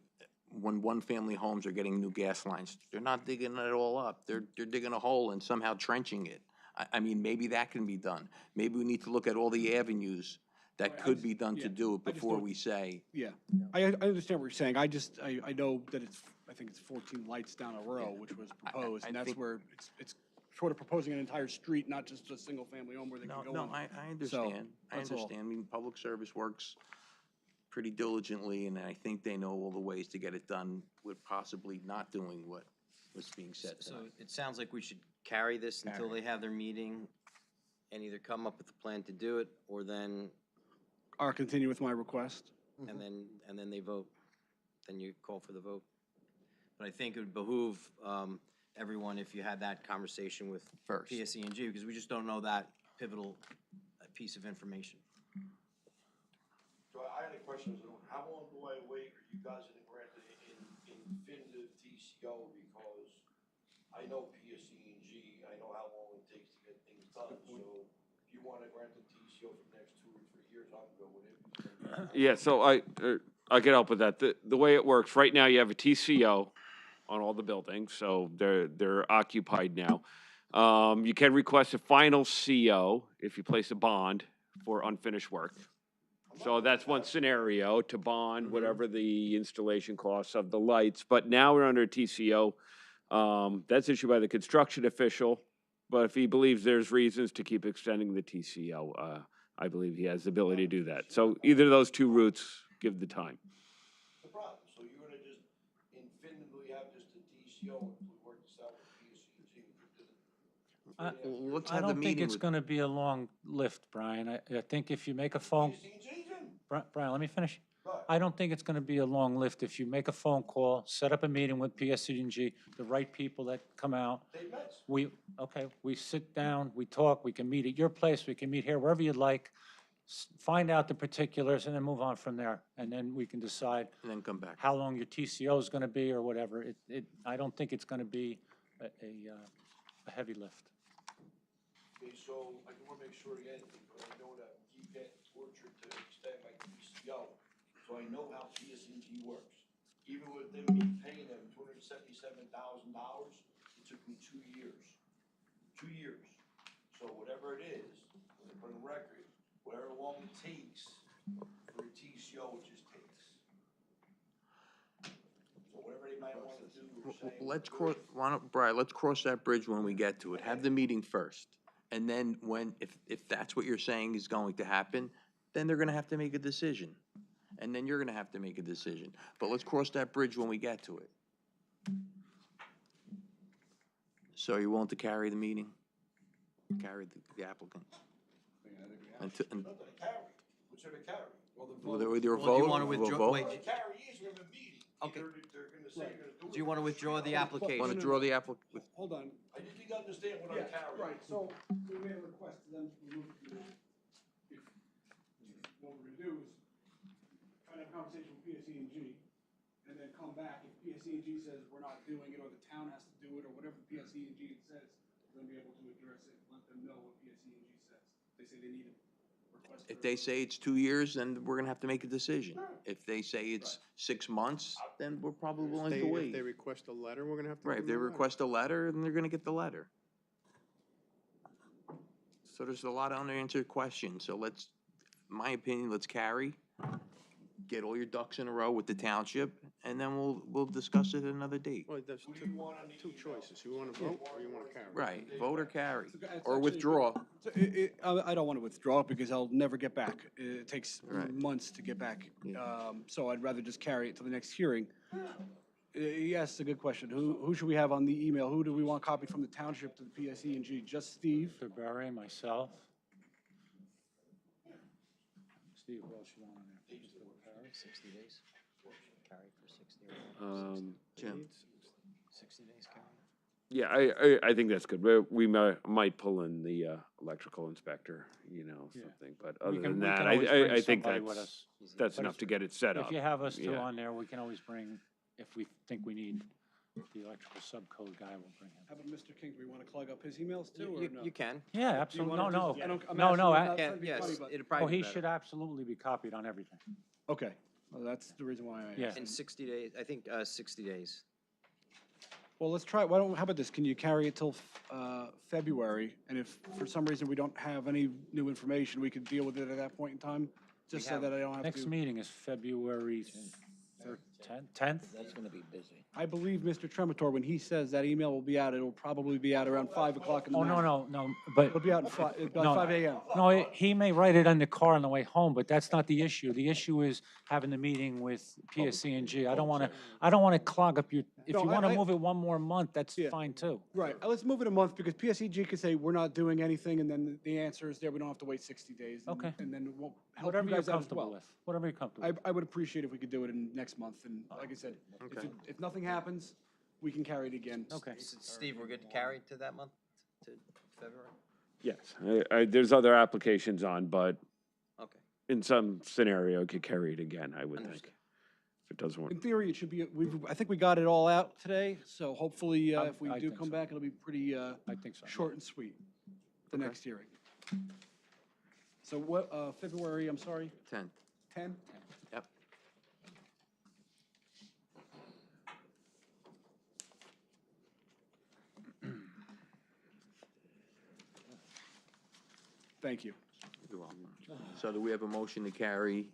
when one-family homes are getting new gas lines, they're not digging it all up. They're digging a hole and somehow trenching it. I mean, maybe that can be done. Maybe we need to look at all the avenues that could be done to do it before we say. Yeah, I understand what you're saying. I know that I think it's 14 lights down a row, which was proposed, and that's where it's sort of proposing an entire street, not just a single-family home where they can go in. No, I understand. I understand. I mean, public service works pretty diligently, and I think they know all the ways to get it done with possibly not doing what was being said So tonight. it sounds like we should carry this until they have their meeting and either come up with a plan to do it, or then, I'll continue with my request. and then they vote. Then you call for the vote. But I think it would behoove everyone if you had that conversation with First. PSE&G, because we just don't know that pivotal piece of information. So I had a question, so how long do I wait for you guys to grant an definitive TCO, because I know PSE&G, I know how long it takes to get things done, so if you wanna grant the TCO for the next 2 or 3 years, I'm good with it. Yeah, so I can help with that. The way it works, right now you have a TCO on all the buildings, so they're occupied now. You can request a final CO if you place a bond for unfinished work. So that's one scenario, to bond whatever the installation costs of the lights. But now we're under TCO. That's issued by the construction official. But if he believes there's reasons to keep extending the TCO, I believe he has the ability to do that. So either of those two routes give the time. The problem, so you're gonna just infinitely have just a TCO if we work this out with PSE&G? Let's I have the don't think meeting it's with. going to be a long lift, Brian. I think if you make a phone, Brian, let me finish. I don't think it's going to be a long lift if you make a phone call, set up a meeting with PSE&G, the right people that come out. We sit down, we talk, we can meet at your place, we can meet here, wherever you'd like, find out the particulars, and then move on from there. And then we can decide And then come back. how long your TCO is going to be or whatever. I don't think it's going to be a heavy lift. Okay, so I just wanna make sure again, because I know that we keep getting tortured to extend my TCO, so I know how PSE&G works. Even with them, me paying them $277,000, it took me 2 years. 2 years. So whatever it is, I'm gonna put on record, whatever long it takes for a TCO, it just takes. So whatever they might wanna do, we're saying. Let's cross, Brian, let's cross that bridge when we get to it. Have the meeting first. And then if that's what you're saying is going to happen, then they're gonna have to make a decision. And then you're gonna have to make a decision. But let's cross that bridge when we get to it. So are you willing to carry the meeting? Carry the applicant? Nothing to carry. What's there to carry? Well, the Either a Well, do you vote, wanna we'll withdraw- vote. wait, Carry is, we have a meeting. Okay. Either they're gonna say they're gonna do it. Do you want to withdraw the Want application? to draw the application? Hold on. I just need to understand what I'm Yeah, carrying. right, so we made a request to them to remove the committee. If, what we're gonna do is try to have a conversation with PSE&G and then come back. If PSE&G says we're not doing it, or the town has to do it, or whatever PSE&G says, we're gonna be able to address it, let them know what PSE&G says. They say they need it. If they say it's 2 years, then we're gonna have to make a decision. If they say it's 6 months, then we're probably willing to If wait. they request a letter, we're gonna have to. Right, if give they them a letter. request a letter, then they're gonna get the letter. So there's a lot of unanswered questions, so let's, in my opinion, let's carry, get all your ducks in a row with the township, and then we'll discuss it at another date. Well, there's two choices. You wanna vote or you wanna carry? Right, vote or carry, It's actually or a withdraw. So I don't want to withdraw because I'll never get back. It takes Right. months to get back. Yeah. So I'd rather just carry it to the next hearing. Yes, it's a good question. Who should we have on the email? Who do we want copied from the township to the PSE&G? Just Steve? Mr. Barry, myself. Steve, what else you want on there? Mr. Barry? 60 days? Carry for 60 Jim? 60 days, carry? Yeah, I think that's good. We might pull in the electrical inspector, Yeah. something, but We other can- than we that, can always bring I think somebody with us. that's But enough if- to get it set up. If you have us two Yeah. on there, we can always bring, if we think we need the electrical subcode guy, we'll bring him. How about Mr. King? Do we want to plug up his emails too, or no? You can. Yeah, Do you absolutely, wanna no, just- no. I don't- I'm No, asking no, you I- not Yeah, trying to be yes, funny, but- it'd Oh, probably be he better. should absolutely be copied on everything. Okay, well, that's the reason why I asked. Yeah. In 60 days, I think 60 days. Well, let's try, how about this? Can you carry it till February? And if for some reason we don't have any new information, we could deal with it at that point in time? Just so have- that I don't have to. Next meeting is February 10th? That's gonna be busy. I believe Mr. Tremator, when he says that email will be out, it'll probably be out around 5 o'clock in the Oh, no, morning. no, no, but. It'll be out by No. 5 a.m. No, he may write it in the car on the way home, but that's not the issue. The issue is having the meeting with PSC&G. I don't want to clog up your, if No, you want to I- move it one more month, that's Yeah. fine too. Right, let's move it a month, because PSEG could say, we're not doing anything, and then the answer is there, we don't have to wait 60 days. and- Okay. And then we'll help you Whatever you're guys out as comfortable well. with, whatever you're comfortable with. I would appreciate if we could do it in next month, and like I said, if nothing happens, we can carry it again. Okay. Steve, we're good to carry to that month, to February? Yes, there's other applications on, but Okay. in some scenario, it could carry it again, I would think. Understood. If it doesn't work. In theory, it should be, I think we got it all out today, so hopefully, if we I do think come so. back, it'll be pretty I think so. short and sweet, the next hearing. So what, February, I'm sorry, 10th. 10? Yep. Thank you. You're welcome. So do we have a motion to carry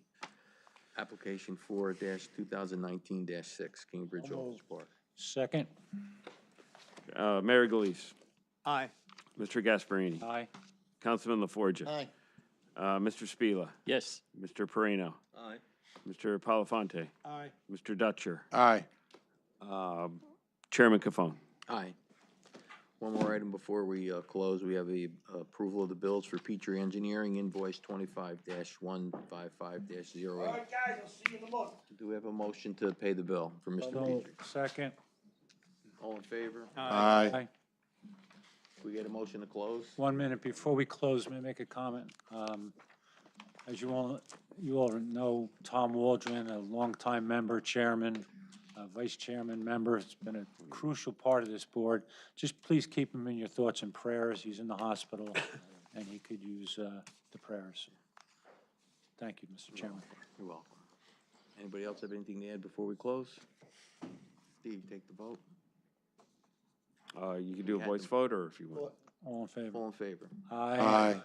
application 4-2019-6, Cambridge Office Park? Second, Mayor Galise, Aye. Mr. Gasparini, aye. Councilman LaForgia, Aye. Mr. Spila, Yes. Mr. Perino, Aye. Mr. Palafante, Aye. Mr. Dutcher, Aye. Chairman Cafone. Aye. One more item before we close. We have the approval of the bills for Petrie Engineering, invoice 25-155-08. All right, guys, I'll see you in a month. Do we have a motion to pay the bill for Mr. So, Petrie? second, All in favor? Aye. aye. We get a motion to close? 1 minute before we close, may I make a comment? As you all know, Tom Waldron, a longtime member, chairman, vice chairman member, has been a crucial part of this board. Just please keep him in your thoughts and prayers. He's in the hospital, and he could use the prayers. Thank you, Mr. Chairman. You're welcome. Anybody else have anything to add before we close? Steve, take the vote. You can do a voice vote, or if you want. All in favor? All in favor? Aye. Aye.